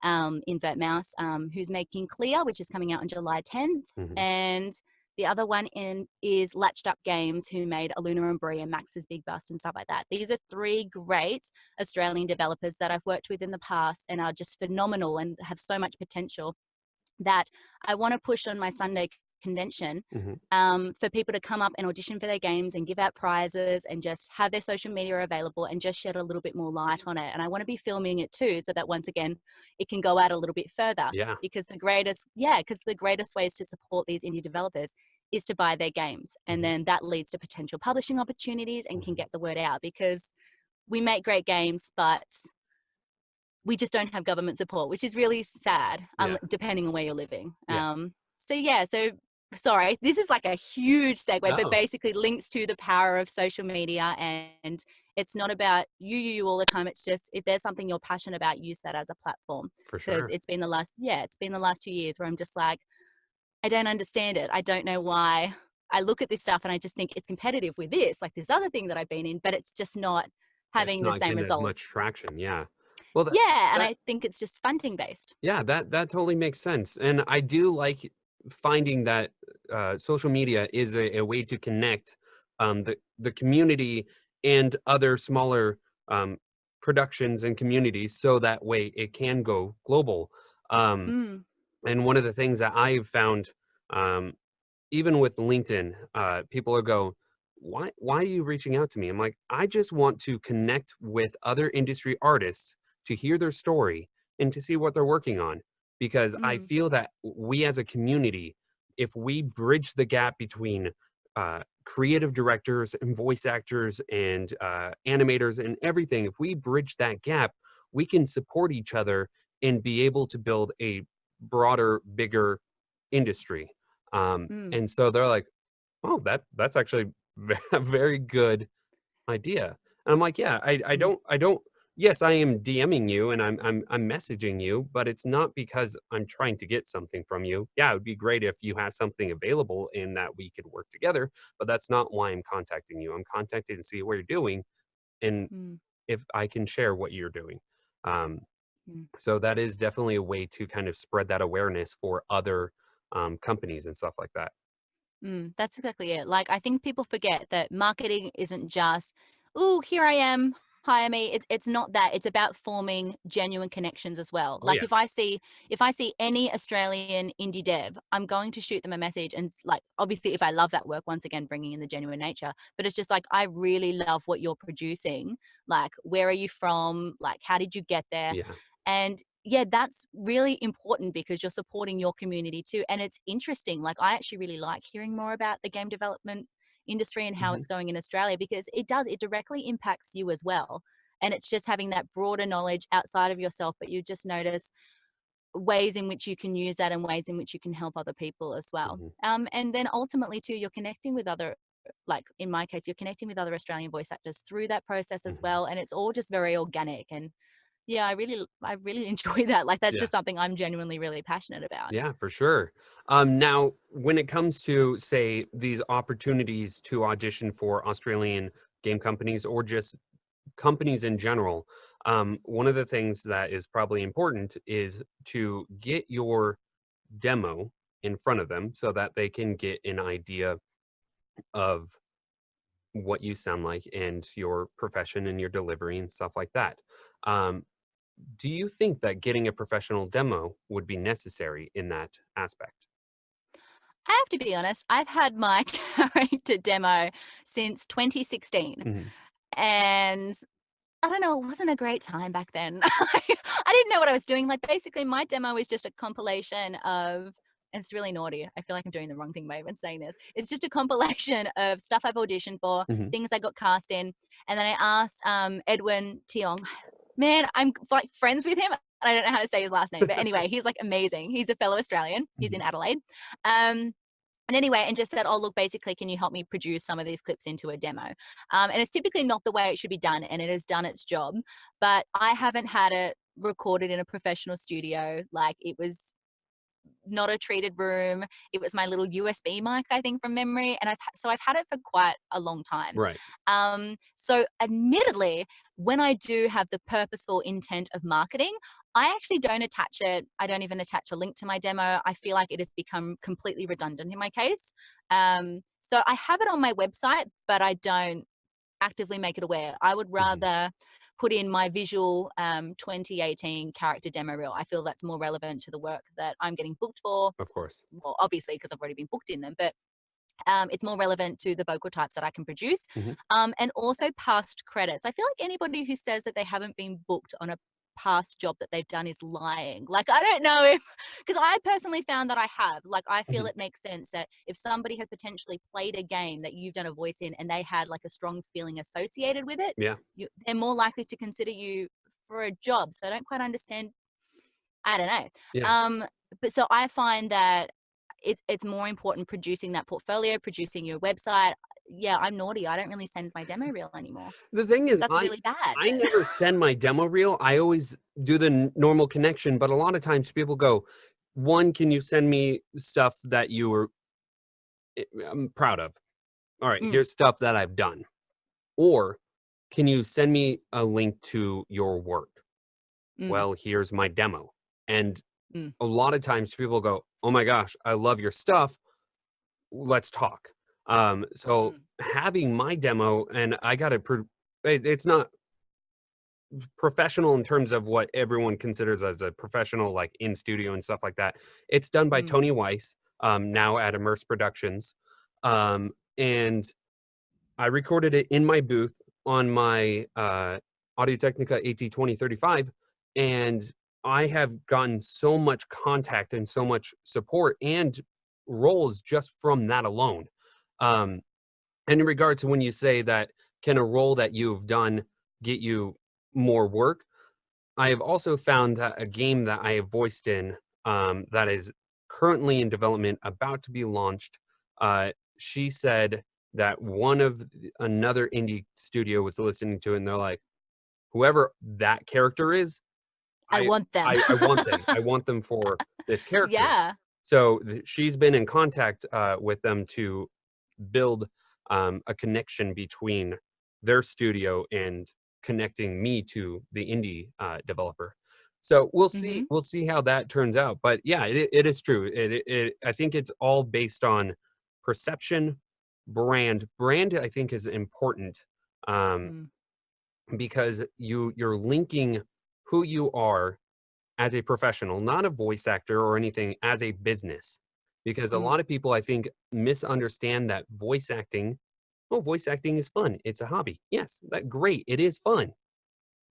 Invert Mouse, who's making Clear, which is coming out on July 10th. Mhm. And the other one is Latched Up Games, who made Aluna and Brie and Max's Big Bust and stuff like that. These are three great Australian developers that I've worked with in the past and are just phenomenal and have so much potential that I want to push on my Sunday convention Mhm. for people to come up and audition for their games and give out prizes and just have their social media available and just shed a little bit more light on it. And I want to be filming it too, so that once again, it can go out a little bit further, Yeah. because the greatest ways to support these indie developers is to buy their games. And Mhm. then that leads to potential publishing opportunities and can Mhm. get the word out, because we make great games, but we just don't have government support, which is really sad, Yeah. depending on where you're living. Yeah. So sorry, this is like a huge segue, but Oh, basically links to the power of social media. And it's not about you all the time. It's just, if there's something you're passionate about, use that as a platform. for Because sure. it's been the last 2 years where I'm just like, I don't understand it. I don't know why. I look at this stuff and I just think it's competitive with this other thing that I've been in, but it's just not It's having the not same getting as much results. traction. Yeah. Well, Yeah, and that I think it's just funding based. yeah, that totally makes sense. And I do like finding that social media is a way to connect the community and other smaller um, productions and communities, so that way it can go global. Um, Mm, and one of the things that I've found, um, even with LinkedIn, people are go, why are you reaching out to me? I'm like, I just want to connect with other industry artists to hear their story and to see what they're working on. Because I mm, feel that we as a community, if we bridge the gap between creative directors and voice actors and animators and everything, if we bridge that gap, we can support each other and be able to build a broader, bigger industry. mm, And so they're like, "Oh, that's actually a very good idea." And I'm like, "Yeah, mm, I don't yes, I am DMing you and I'm messaging you, but it's not because I'm trying to get something from you. Yeah, it would be great if you have something available and that we could work together, but that's not why I'm contacting you. I'm contacting to see what you're doing and mm, if I can share what you're doing." Um, mm, so that is definitely a way to kind of spread that awareness for other companies and stuff like that. That's exactly it. Like, I think people forget that marketing isn't just, "Oh, here I am. Hire me." It's not that. It's about forming genuine connections as well. Oh Like, yeah. if I see any Australian indie dev, I'm going to shoot them a message, and like, obviously, if I love that work, once again, bringing in the genuine nature. But it's just like, I really love what you're producing. Like, where are you from? Like, how did you get there? Yeah. And yeah, that's really important because you're supporting your community too. And it's interesting. Like, I actually really like hearing more about the game development industry and how Mhm. it's going in Australia, because it directly impacts you as well. And it's just having that broader knowledge outside of yourself, but you just notice ways in which you can use that and ways in which you can help other people as well. Mhm. And then ultimately too, you're connecting with other, like in my case, you're connecting with other Australian voice actors through that process as Mhm. well. And it's all just very organic. And yeah, I really enjoy that. Like, that's Yeah. just something I'm genuinely really passionate about. Yeah, for sure. Now, when it comes to, say, these opportunities to audition for Australian game companies or just companies in general, one of the things that is probably important is to get your demo in front of them so that they can get an idea of what you sound like and your profession and your delivery and stuff like that. Um, do you think that getting a professional demo would be necessary in that aspect? I have to be honest, I've had my character demo since 2016. Mhm. And I don't know, it wasn't a great time back then. I didn't know what I was doing. Like, basically, my demo is just a compilation of, and it's really naughty. I feel like I'm doing the wrong thing by even saying this. It's just a compilation of stuff I've auditioned for, Mhm. things I got cast in. And then I asked Edwin Tiong, man, I'm like friends with him. I don't know how to say his last name, but anyway, he's like amazing. He's a fellow Australian. He's in Mhm. Adelaide. Um, and anyway, and just said, "Oh, look, basically, can you help me produce some of these clips into a demo?" And it's typically not the way it should be done, and it has done its job. But I haven't had it recorded in a professional studio. Like, it was not a treated room. It was my little USB mic, I think, from memory. And I've had it for quite a long time. Right. So admittedly, when I do have the purposeful intent of marketing, I actually don't attach it. I don't even attach a link to my demo. I feel like it has become completely redundant in my case. So I have it on my website, but I don't actively make it aware. I would rather put in my visual 2018 character demo reel. I feel that's more relevant to the work that I'm getting booked for. Of course. Well, obviously, because I've already been booked in them, but it's more relevant to the vocal types that I can produce. And also past credits. I feel like anybody who says that they haven't been booked on a past job that they've done is lying. Like, I don't know if, because I personally found that I have. Like, I feel it makes sense that if somebody has potentially played a game that you've done a voice in and they had like a strong feeling associated with it, Yeah. they're more likely to consider you for a job. So I don't quite understand. I don't know. Yeah. But so I find that it's more important producing that portfolio, producing your website. Yeah, I'm naughty. I don't really send my demo reel anymore. The thing is, That's really bad. I never send my demo reel. I always do the normal connection, but a lot of times people go, one, can you send me stuff that I'm proud of? All right, here's stuff that I've done. Or can you send me a link to your work? Well, here's my demo. And a lot of times people go, oh my gosh, I love your stuff. Let's talk. So having my demo, and I got to, it's not professional in terms of what everyone considers as a professional, like in studio and stuff like that. It's done by Tony Weiss, now at Immerse Productions. And I recorded it in my booth on my Audio-Technica AT2035, and I have gotten so much contact and so much support and roles just from that alone. And in regard to when you say that, can a role that you've done get you more work? I have also found that a game that I have voiced in, that is currently in development, about to be launched, she said that another indie studio was listening to it, and they're like, whoever that character is, I want them. I want them. I want them for this character. Yeah. So she's been in contact with them to build a connection between their studio and connecting me to the indie developer. So we'll see. We'll see how that turns out. But yeah, it is true. I think it's all based on perception, brand. Brand, I think, is important, because you're linking who you are as a professional, not a voice actor or anything, as a business. Because a lot of people, I think, misunderstand that voice acting is fun. It's a hobby. Yes, great. It is fun,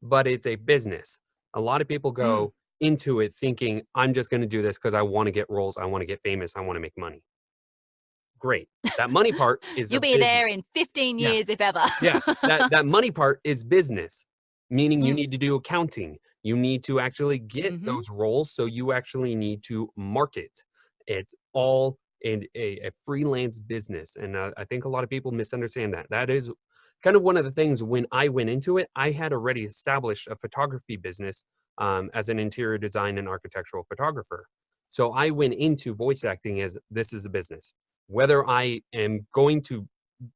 but it's a business. A lot of people go into it thinking, I'm just going to do this because I want to get roles. I want to get famous. I want to make money. Great. That money part is You'll be there in 15 years, if ever. Yeah, that money part is business, meaning you need to do accounting. You need to actually get those roles, so you actually need to market. It's all in a freelance business, and I think a lot of people misunderstand that. That is kind of one of the things. When I went into it, I had already established a photography business as an interior design and architectural photographer. So I went into voice acting as, this is a business. Whether I am going to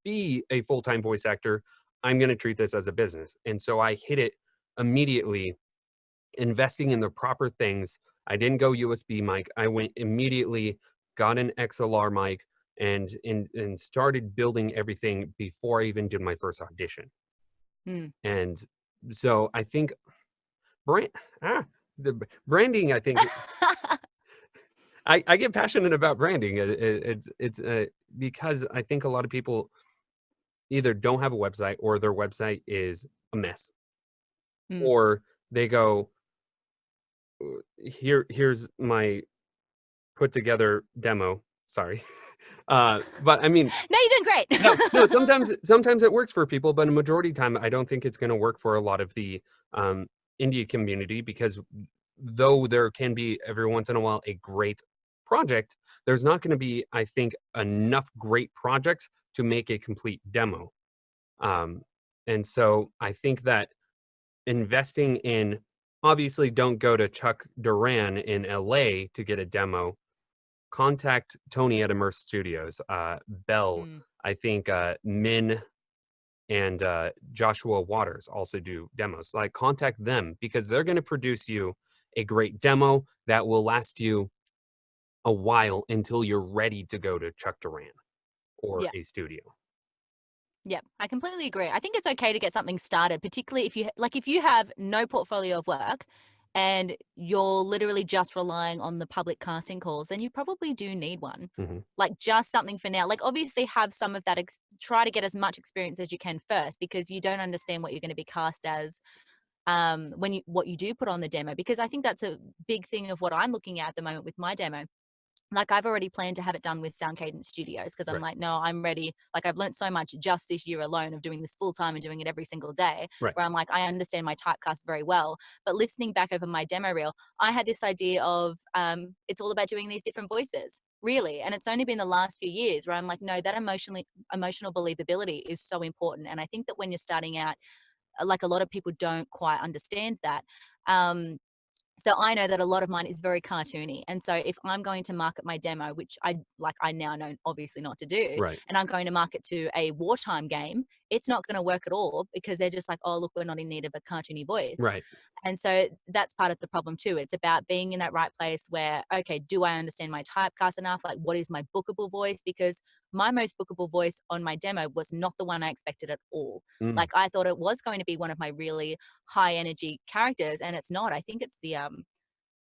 be a full-time voice actor, I'm going to treat this as a business. And so I hit it immediately, investing in the proper things. I didn't go USB mic. I went immediately, got an XLR mic, and started building everything before I even did my first audition. And so I think the branding, I think I get passionate about branding. It's because I think a lot of people either don't have a website, or their website is a mess, or they go, here's my put together demo. Sorry. But I mean, No, you're doing great. no, sometimes it works for people, but a majority of the time, I don't think it's going to work for a lot of the indie community, because though there can be every once in a while a great project, there's not going to be, I think, enough great projects to make a complete demo. And so I think that investing in, obviously don't go to Chuck Duran in LA to get a demo, contact Tony at Immerse Studios, Bell, Mm. I think Min and Joshua Waters also do demos. Like, contact them because they're going to produce you a great demo that will last you a while until you're ready to go to Chuck Duran or Yeah. a studio. Yeah, I completely agree. I think it's okay to get something started, particularly if you have no portfolio of work and you're literally just relying on the public casting calls, then you probably do need one. Mhm. Like, just something for now. Like, obviously have some of that try to get as much experience as you can first, because you don't understand what you're going to be cast as when what you do put on the demo, because I think that's a big thing of what I'm looking at the moment with my demo. Like, I've already planned to have it done with Sound Cadence Studios, because I'm Right. like, no, I'm ready. Like, I've learned so much just this year alone of doing this full time and doing it every single day, Right. where I'm like, I understand my typecast very well. But listening back over my demo reel, I had this idea of it's all about doing these different voices, really. And it's only been the last few years where I'm like, no, that emotional believability is so important. And I think that when you're starting out, like, a lot of people don't quite understand that. So I know that a lot of mine is very cartoony. And so if I'm going to market my demo, which I now know obviously not to do, Right. and I'm going to market to a wartime game, it's not going to work at all, because they're just like, oh, look, we're not in need of a cartoony voice. Right. And so that's part of the problem too. It's about being in that right place where, okay, do I understand my typecast enough? Like, what is my bookable voice? Because my most bookable voice on my demo was not the one I expected at all. Mm. Like, I thought it was going to be one of my really high energy characters, and it's not. I think it's the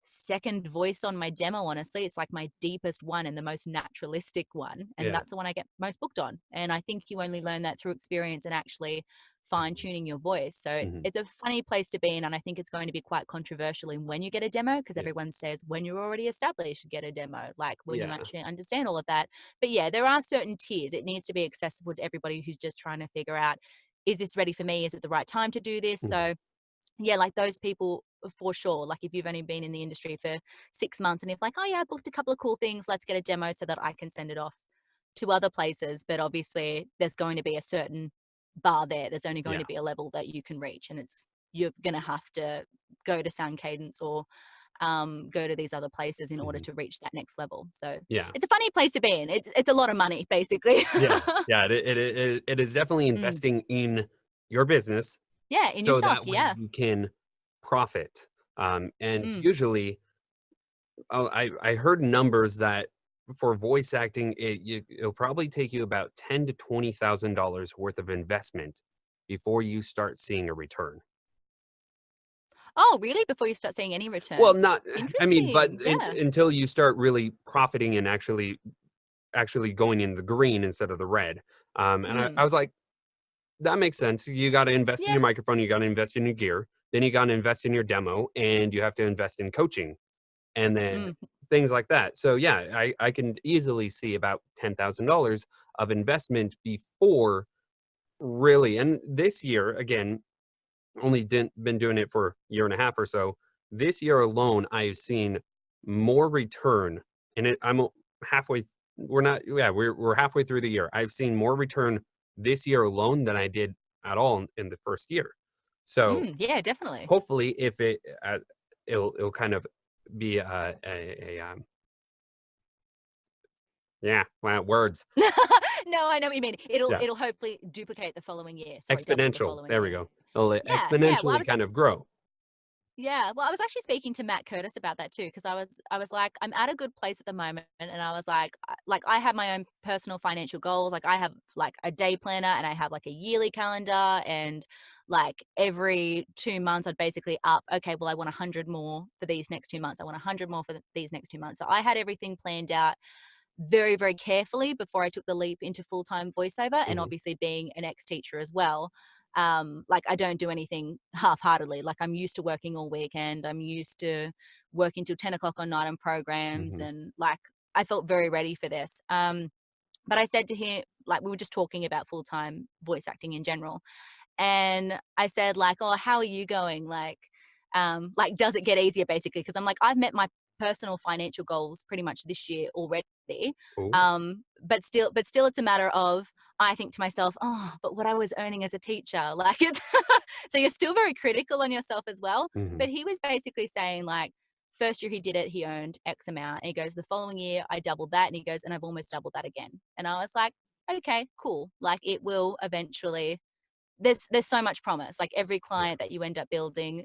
second voice on my demo, honestly. It's like my deepest one and the most naturalistic one, and Yeah. that's the one I get most booked on. And I think you only learn that through experience and actually fine tuning your voice. So Mhm. it's a funny place to be in, and I think it's going to be quite controversial in when you get a demo, because Yeah. everyone says when you're already established, get a demo, like when you Yeah. actually understand all of that. But yeah, there are certain tiers. It needs to be accessible to everybody who's just trying to figure out, is this ready for me? Is it the right time to do this? Mhm. So yeah, like those people for sure. Like, if you've only been in the industry for 6 months and if like, oh yeah, I booked a couple of cool things, let's get a demo so that I can send it off to other places. But obviously there's going to be a certain bar there. There's only going Yeah. to be a level that you can reach, and you're going to have to go to Sound Cadence or go to these other places in order Mhm. to reach that next level. So Yeah. it's a funny place to be in. It's a lot of money, basically. Yeah. Yeah. It is definitely Mm. investing in your business Yeah, in so yourself. that way Yeah. you can profit. And Mm. usually, I heard numbers that for voice acting, it'll probably take you about $10,000 to $20,000 worth of investment before you start seeing a return. Oh, really? Before you start seeing any Well, return? not, I mean, but Interesting. Yeah. until you start really profiting and actually going in the green instead of the red. And I Mm. was like, that makes sense. You got to invest in Yeah. your microphone, you got to invest in your gear, then you got to invest in your demo, and you have to invest in coaching, and then Mm. things like that. So yeah, I can easily see about $10,000 of investment before really. And this year, again, only been doing it for a year and a half or so. This year alone, I've seen more return, and I'm halfway. We're not. Yeah, we're halfway through the year. I've seen more return this year alone than I did at all in the first year. So Mm. Yeah, definitely. hopefully, if it'll kind of be yeah, wow, words. No, I know what you mean. It'll Yeah, it'll hopefully duplicate the following year. Sorry, double the exponential. following There we year. go. It'll Yeah, yeah. exponentially kind of grow. Well, I was actually speaking to Matt Curtis about that too, because I was like, I'm at a good place at the moment, and I was like I have my own personal financial goals. Like, I have like a day planner, and I have like a yearly calendar, and like every 2 months I'd basically up, okay, well, I want 100 more for these next 2 months. I want 100 more for these next 2 months. So I had everything planned out very, very carefully before I took the leap into full-time voiceover, and Mhm. obviously being an ex-teacher as well. Like, I don't do anything half-heartedly. Like, I'm used to working all weekend. I'm used to working till 10 o'clock on night on programs, Mhm. and like, I felt very ready for this. But I said to him, like, we were just talking about full-time voice acting in general, and I said like, "Oh, how are you going? Like, does it get easier?" Basically, because I'm like, I've met my personal financial goals pretty much this year already. Cool. But still, it's a matter of, I think to myself, oh, but what I was earning as a teacher, like, it's so you're still very critical on yourself as well. Mhm. But he was basically saying like, first year he did it, he earned X amount. And he goes, the following year, I doubled that. And he goes, and I've almost doubled that again. And I was like, okay, cool. Like it will eventually, there's so much promise. Like every client that you end up building,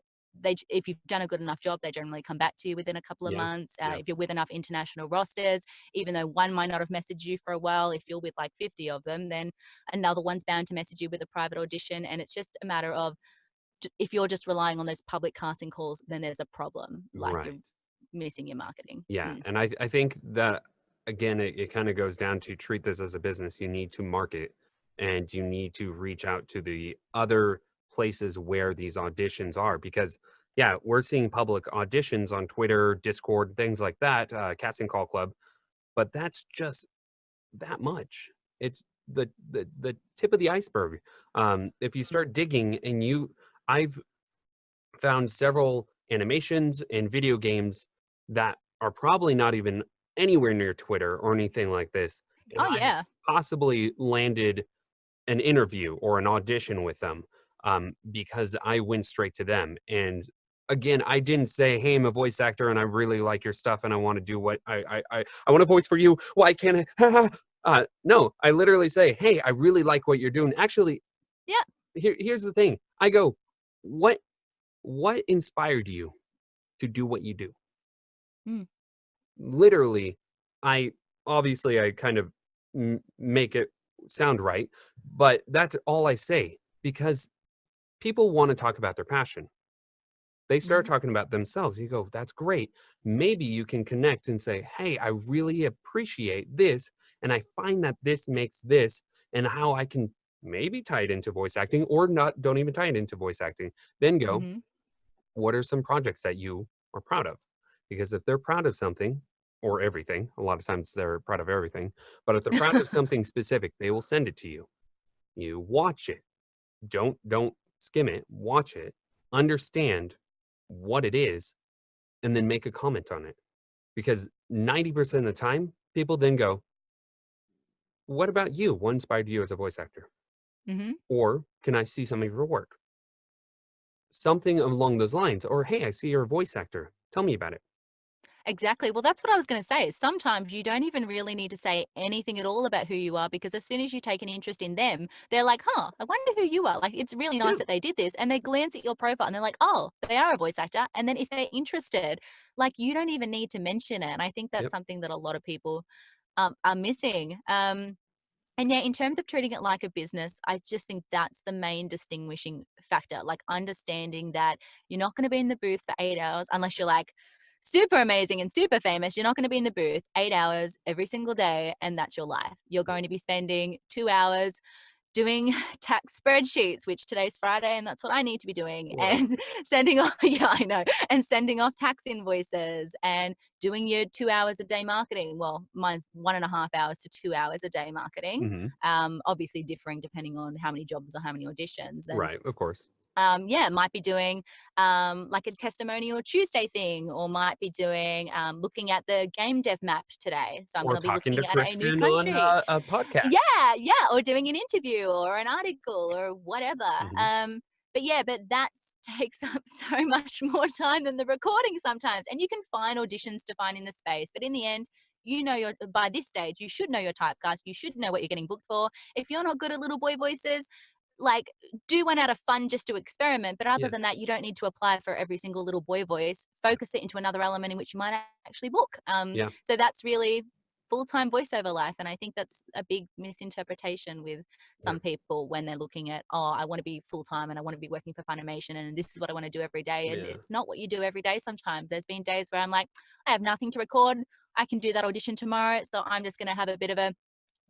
if you've done a good enough job, they generally come back to you within a couple of Yeah. months. Yeah. If you're with enough international rosters, even though one might not have messaged you for a while, if you're with like 50 of them, then another one's bound to message you with a private audition. And it's just a matter of, if you're just relying on those public casting calls, then there's a problem. Like Right. you're missing your marketing. Yeah. And I think that, again, it kind of goes down to treat this as a business. You need to market and you need to reach out to the other places where these auditions are, because yeah, we're seeing public auditions on Twitter, Discord, things like that, Casting Call Club, but that's just that much. It's the tip of the iceberg. If you start digging and I've found several animations and video games that are probably not even anywhere near Twitter or anything like this. And Oh I have yeah. possibly landed an interview or an audition with them, because I went straight to them. And again, I didn't say, "Hey, I'm a voice actor and I really like your stuff and I want to do what I want to voice for you. Why can't I?" No, I literally say, "Hey, I really like what you're doing." Actually, Yeah. here's the thing. I go, what inspired you to do what you do?" Mm. Literally, I I kind of make it sound right, but that's all I say, because people want to talk about their passion. They start Mm-hmm. talking about themselves. You go, "That's great." Maybe you can connect and say, "Hey, I really appreciate this, and I find that this makes this, and how I can maybe tie it into voice acting, or not, don't even tie it into voice acting." Then go, Mm-hmm. what are some projects that you are proud of? Because if they're proud of something or everything, a lot of times they're proud of everything, but if they're proud of something specific, they will send it to you. You watch it. Don't skim it. Watch it. Understand what it is, and then make a comment on it. Because 90% of the time, people then go, "What about you? What inspired you as a voice actor?" Mm-hmm. Or, "Can I see some of your work?" Something along those lines. Or, "Hey, I see you're a voice actor. Tell me about it." Exactly. Well, that's what I was going to say. Sometimes you don't even really need to say anything at all about who you are, because as soon as you take an interest in them, they're like, huh, I wonder who you are. Like, it's really Yeah. nice that they did this. And they glance at your profile and they're like, oh, they are a voice actor. And then if they're interested, like, you don't even need to mention it. And I think that's Yep. something that a lot of people are missing. And yeah, in terms of treating it like a business, I just think that's the main distinguishing factor. Like understanding that you're not going to be in the booth for 8 hours unless you're like super amazing and super famous. You're not going to be in the booth 8 hours every single day, and that's your life. You're going to be spending 2 hours doing tax spreadsheets, which today's Friday and that's what I need to be doing, Well, and sending off, yeah, I know, and sending off tax invoices and doing your 2 hours a day marketing. Well, mine's 1.5 hours to 2 hours a day marketing. mhm. Obviously differing depending on how many jobs or how many auditions. And Right, of course. yeah, might be doing like a testimonial Tuesday thing, or might be doing looking at the game dev map today. So I'm Or going to be talking to looking at a new Christian on country. a podcast. Yeah, yeah, or doing an interview or an article or whatever. Mhm. But yeah, but that takes up so much more time than the recording sometimes. And you can find auditions to find in the space, but in the end, you know, your by this stage, you should know your typecast. You should know what you're getting booked for. If you're not good at little boy voices, like do one out of fun just to experiment. But other Yeah, than that, you don't need to apply for every single little boy voice. Focus it into another element in which you might actually book. yeah, So that's really full-time voiceover life. And I think that's a big misinterpretation with yeah, some people when they're looking at, oh, I want to be full-time and I want to be working for Funimation and this is what I want to do every day. And yeah, it's not what you do every day. Sometimes there's been days where I'm like, I have nothing to record. I can do that audition tomorrow. So I'm just going to have a bit of a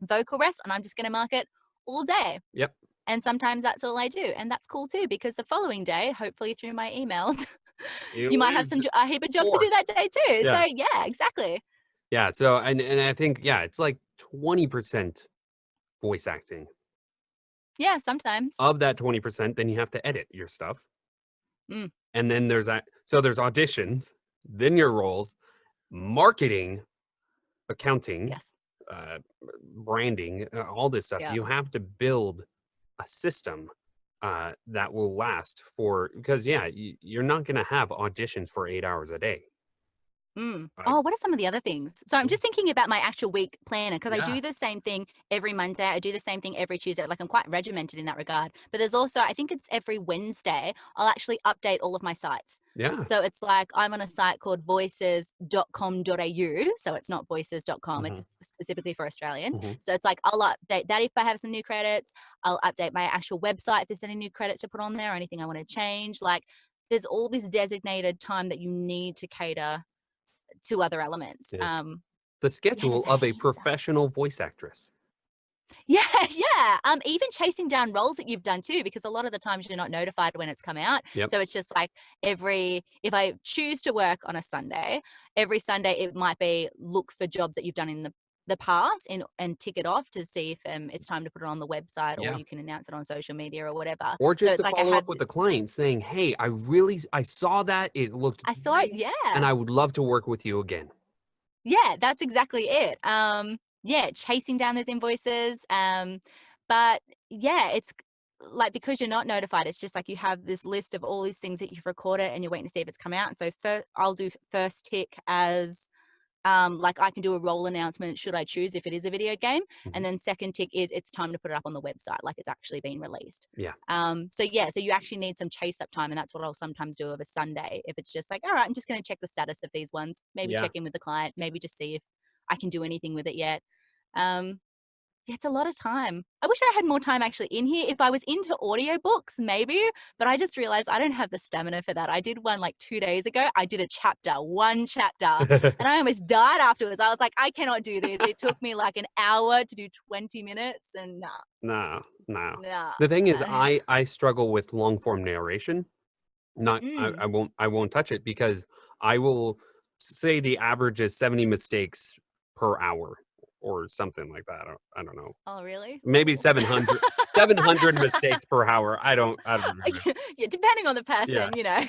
vocal rest and I'm just going to market all day. yep. And sometimes that's all I do. And that's cool too, because the following day, hopefully through my emails, You you might have landed a heap of jobs to more. do that day too. Yeah, So yeah, exactly. yeah. So, and I think, yeah, it's like 20% voice acting. Yeah, sometimes. Of that 20%, then you have to edit your stuff. Mm, And then there's that. So there's auditions, then your roles, marketing, accounting, yes. uh, branding, all this stuff. Yeah. You have to build a system that will last for, because yeah, you're not going to have auditions for 8 hours a day. I, Oh, what are some of the other things? So I'm yeah. just thinking about my actual week planner because I Yeah. do the same thing every Monday. I do the same thing every Tuesday. Like I'm quite regimented in that regard. But there's also, I think it's every Wednesday, I'll actually update all of my sites. Yeah. So it's like I'm on a site called voices.com.au. So it's not voices.com, it's Mhm. specifically for Australians. Mhm. So it's like I'll update that if I have some new credits. I'll update my actual website if there's any new credits to put on there or anything I want to change. Like there's all this designated time that you need to cater to other elements. Yeah. The Yeah, there's schedule a of a heaps. professional voice actress. Yeah, yeah. Even chasing down roles that you've done too, because a lot of the times you're not notified when it's come out. Yep. So it's just like if I choose to work on a Sunday, every Sunday it might be look for jobs that you've done in the past and tick it off to see if it's time to put it on the website or Yeah. you can announce it on social media or whatever. Or So just it's to like I follow have up with the this. client saying, "Hey, I saw that. It looked I saw it. great, and Yeah. I would love to work with you again." Yeah, that's exactly it. Yeah, chasing down those invoices. But yeah, it's like because you're not notified, it's just like you have this list of all these things that you've recorded and you're waiting to see if it's come out. And so I'll do first tick as like I can do a role announcement should I choose if it is a video game. And Mhm. then second tick is it's time to put it up on the website, like it's actually been released. Yeah. So yeah, so you actually need some chase up time, and that's what I'll sometimes do of a Sunday. If it's just like, all right, I'm just going to check the status of these ones, maybe Yeah. check in with the client, maybe just see if I can do anything with it yet. Um, yeah, it's a lot of time. I wish I had more time actually in here. If I was into audiobooks, maybe, but I just realized I don't have the stamina for that. I did one like 2 days ago. I did one chapter, and I almost died afterwards. I was like, I cannot do this. It took me like an hour to do 20 minutes, and nah, No, no. nah. The thing is, I struggle with long form narration. Not Mm, I won't touch it because I will say the average is 70 mistakes per hour or something like that. I don't know. oh, really? Maybe Oh. 700 mistakes per hour. I don't remember. Yeah, depending on the Yeah. person, you know.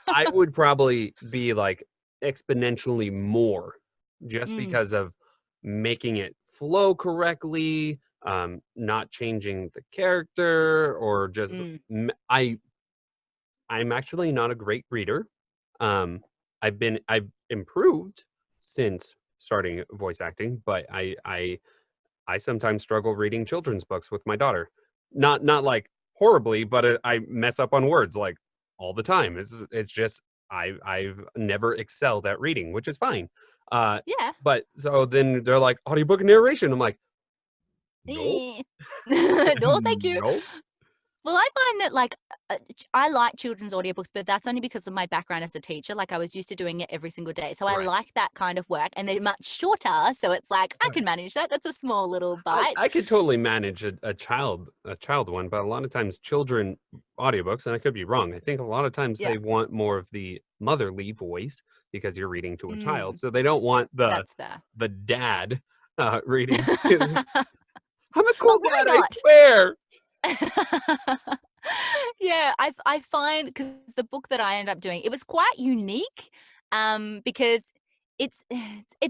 I would probably be like exponentially more just Mm, because of making it flow correctly, not changing the character or just mm, I'm actually not a great reader. I've improved since starting voice acting, but I sometimes struggle reading children's books with my daughter. Not like horribly, but I mess up on words like all the time. It's just I've never excelled at reading, which is fine. Uh, yeah. but so then they're like audiobook narration. I'm like, nope, Eh. No, thank you. nope. Well, I find that like I like children's audiobooks, but that's only because of my background as a teacher. Like I was used to doing it every single day. So I Right. like that kind of work and they're much shorter. So it's like I can manage that. That's a small little bite. I could totally manage a child one, but a lot of times children audiobooks, and I could be wrong. I think a lot of times Yeah. they want more of the motherly voice because you're reading to a child, Mm, so they don't want that's fair. the dad reading. I'm a But cool why dad, I not? swear. Yeah, I find because the book that I ended up doing, it was quite unique, because it's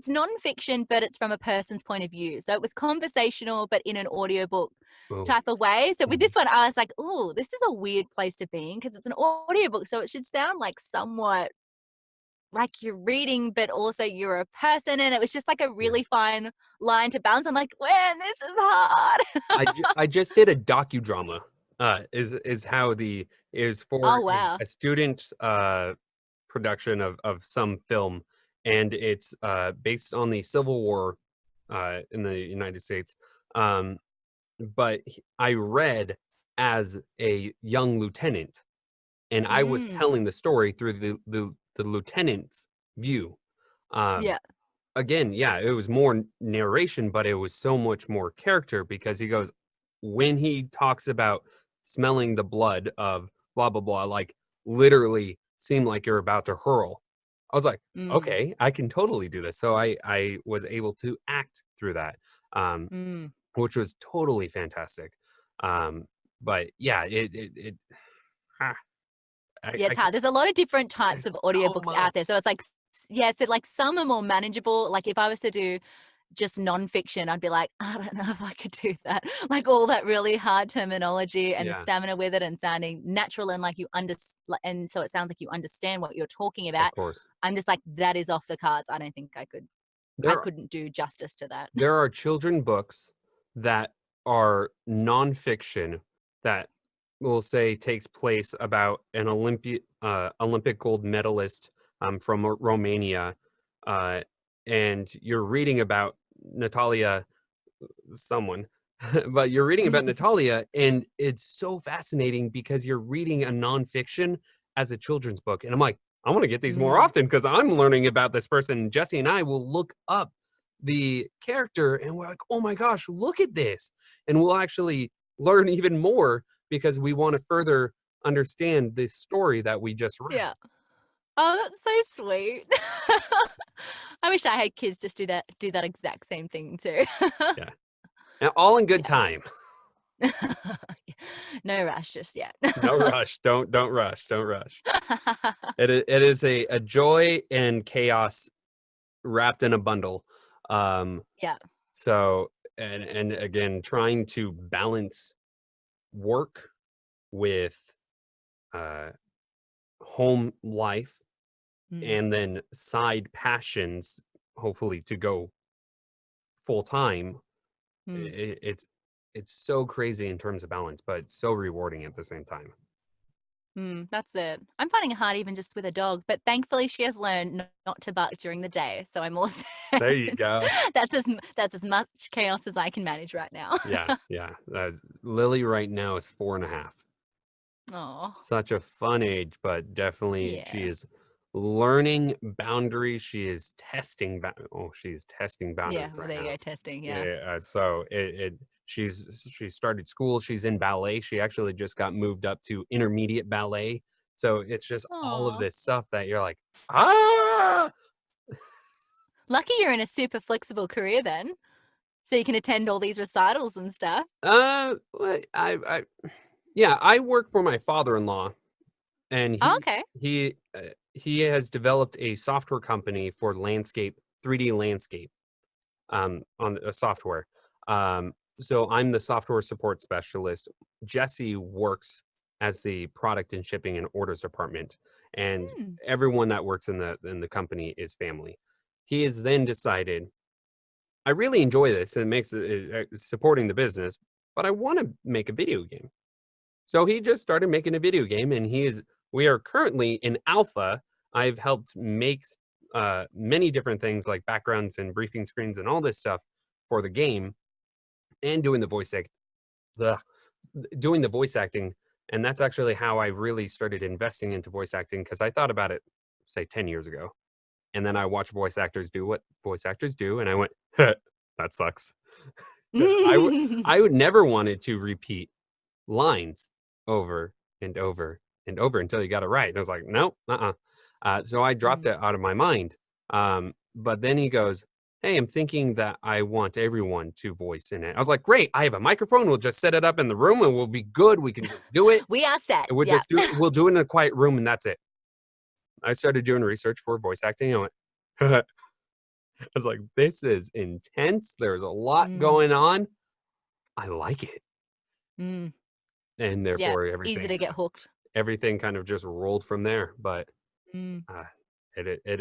nonfiction, but it's from a person's point of view. So it was conversational, but in an audiobook Oh, type of way. So with mhm. this one, I was like, oh, this is a weird place to be in because it's an audiobook. So it should sound like somewhat like you're reading, but also you're a person. And it was just like a Yeah. really fine line to balance. I'm like, man, this is hard. I just did a docudrama. Is how the is for Oh, wow. a student production of some film, and it's based on the Civil War in the United States. Um, but I read as a young lieutenant, and I was Mm, telling the story through the lieutenant's view. Um, yeah. Again, yeah, it was more narration, but it was so much more character because he goes when he talks about smelling the blood of blah blah blah, like literally seem like you're about to hurl. I was like, Mm, okay, I can totally do this. So I was able to act through that, um, mm. which was totally fantastic. Um, but yeah, it ah, Yeah, I it's could, hard. There's a lot of different types of there's so audiobooks much. out there. So it's like, yeah, so like some are more manageable. Like if I was to do just nonfiction, I'd be like, I don't know if I could do that. Like all that really hard terminology and the Yeah, stamina with it and sounding natural and like you and so it sounds like you understand what you're talking of about. course. I'm just like, that is off the cards. I don't think I There couldn't do justice to that. there are children books that are nonfiction that we'll say takes place about an Olympic gold medalist from Romania, uh, and you're reading about Natalia, someone, but you're reading about Natalia, and it's so fascinating because you're reading a nonfiction as a children's book, and I'm like, I want to get these more Mm, often because I'm learning about this person. Jesse and I will look up the character, and we're like, oh my gosh, look at this, and we'll actually learn even more because we want to further understand this story that we just read. yeah. Oh, that's so sweet. I wish I had kids just do that exact same thing too. Yeah, and all in good Yeah. time. No rush just yet. No rush. Don't rush. Don't rush. It is a joy and chaos wrapped in a bundle. Um, Yeah. so and again, trying to balance work with uh, home life Mm, and then side passions, hopefully to go full time. mm, It's so crazy in terms of balance, but so rewarding at the same time. that's it. I'm finding it hard even just with a dog, but thankfully she has learned not to bark during the day, so I'm all set. There you go. That's as much chaos as I can manage right now. Yeah, yeah. Lily right now is 4.5. Oh, Such a fun age, but definitely she yeah. is learning boundaries. She is testing. She is testing Yeah, boundaries well, right there you now. go, testing, yeah. Yeah. So she started school. She's in ballet. She actually just got moved up to intermediate ballet. So it's just all of Oh, this stuff that you're like, ah. lucky you're in a super flexible career then, so you can attend all these recitals and stuff. I yeah, I work for my father-in-law, and Oh, okay. he has developed a software company for 3D landscape on a software. So I'm the software support specialist. Jesse works as the product and shipping and orders department, and Mm, everyone that works in the company is family. He has then decided, I really enjoy this and it makes supporting the business, but I want to make a video game. So he just started making a video game, and we are currently in alpha. I've helped make many different things like backgrounds and briefing screens and all this stuff for the game, and the doing the voice acting. And that's actually how I really started investing into voice acting, because I thought about it, say, 10 years ago, and then I watched voice actors do what voice actors do, and I went, that sucks, because I would never wanted to repeat lines over and over and over until you got it right. And I was like, nope, so I dropped mm. it out of my mind. But then he goes, hey, I'm thinking that I want everyone to voice in it. I was like, great, I have a microphone. We'll just set it up in the room and we'll be good. We can just do it. We are set. And Yeah. we'll do it in a quiet room and that's it. I started doing research for voice acting. I went, I was like, this is intense. There's a lot Mm, going on. I like it. mm. And Yeah, therefore it's easy everything to get hooked. everything kind of just rolled from there. But Mm. uh, it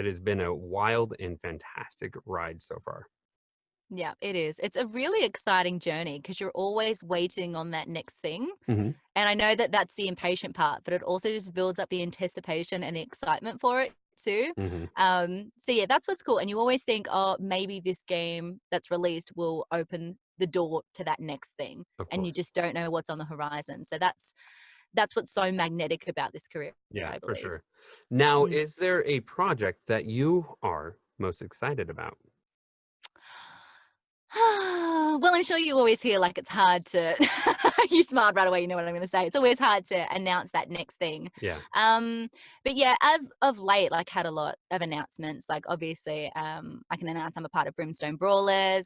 has been a wild and fantastic ride so far. Yeah, it is. It's a really exciting journey because you're always waiting on that next thing. Hmm. And I know that that's the impatient part, but it also just builds up the anticipation and the excitement for it too. Hmm. So yeah, that's what's cool. And you always think, oh, maybe this game that's released will open the door to that next thing, Of and you course. just don't know what's on the horizon. So that's what's so magnetic about this career, Yeah, I for believe. sure. Now, Mm. is there a project that you are most excited about? Well, I'm sure you always hear like it's hard to you smiled right away, you know what I'm gonna say. It's always hard to announce that next thing. Yeah. Um, but yeah, of late, like had a lot of announcements. Like obviously, I can announce I'm a part of Brimstone Brawlers.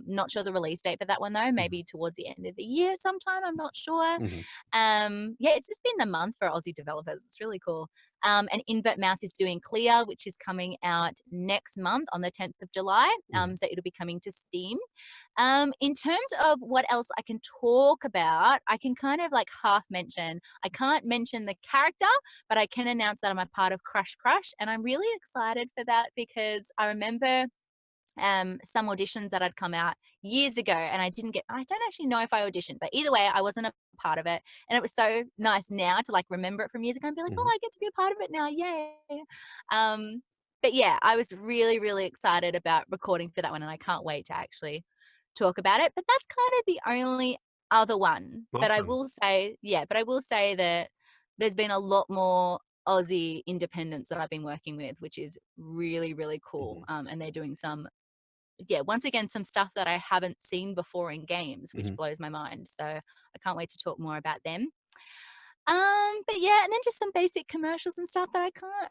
Not sure the release date for that one though, Hmm. maybe towards the end of the year sometime, I'm not sure. Hmm. Yeah, it's just been the month for Aussie developers. It's really cool. And Invert Mouse is doing Clear, which is coming out next month on the 10th of July. So it'll be coming to Steam. In terms of what else I can talk about, I can kind of like half mention. I can't mention the character, but I can announce that I'm a part of Crush Crush, and I'm really excited for that because I remember some auditions that had come out years ago, and I don't actually know if I auditioned, but either way, I wasn't a part of it. And it was so nice now to like remember it from years ago and be like, oh, I get to be a part of it now. Yay. But yeah, I was really, really excited about recording for that one, and I can't wait to actually talk about it. But that's kind of the only other one. But I Awesome. will say, that there's been a lot more Aussie independents that I've been working with, which is really, really cool. And they're doing once again, some stuff that I haven't seen before in games, which blows my mind. So I can't wait to talk more about them. But yeah, and then just some basic commercials and stuff that I can't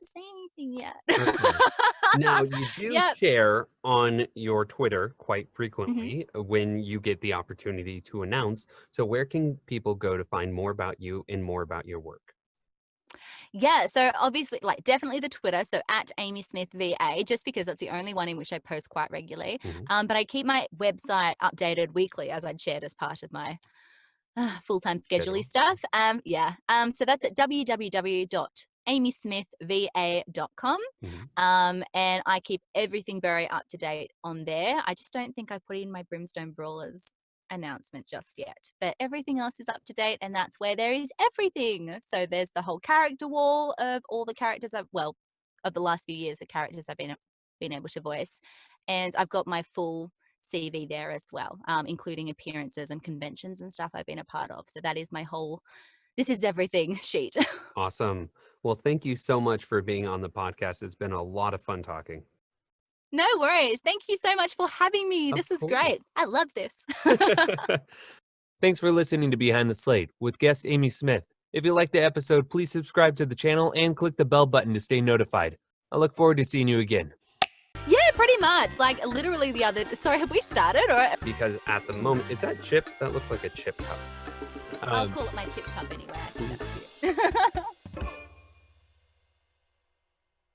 say anything yet. Okay. Now, you do share on your Twitter quite frequently when you get the opportunity to announce. So where can people go to find more about you and more about your work? Yeah, so obviously, like definitely the Twitter, so at Aimee Smith VA, just because that's the only one in which I post quite regularly. But I keep my website updated weekly, as I'd shared as part of my full-time schedule stuff. So that's at www.aimeesmithva.com. And I keep everything very up to date on there. I just don't think I put in my Brimstone Brawlers announcement just yet, but everything else is up to date, and that's where there is everything. So there's the whole character wall of all the characters of the last few years, the characters I've been able to voice, and I've got my full CV there as well, including appearances and conventions and stuff I've been a part of. So that is my whole this is everything sheet. Awesome. Well, thank you so much for being on the podcast. It's been a lot of fun talking. No worries. Thank you so much for having me. This was great. I love this. Thanks for listening to Behind the Slate with guest Aimee Smith. If you liked the episode, please subscribe to the channel and click the bell button to stay notified. I look forward to seeing you again. Yeah, pretty much. Like literally sorry, have we started? Or because at the moment, is that chip? That looks like a chip cup. I'll call it my chip cup anyway. I think that's cute.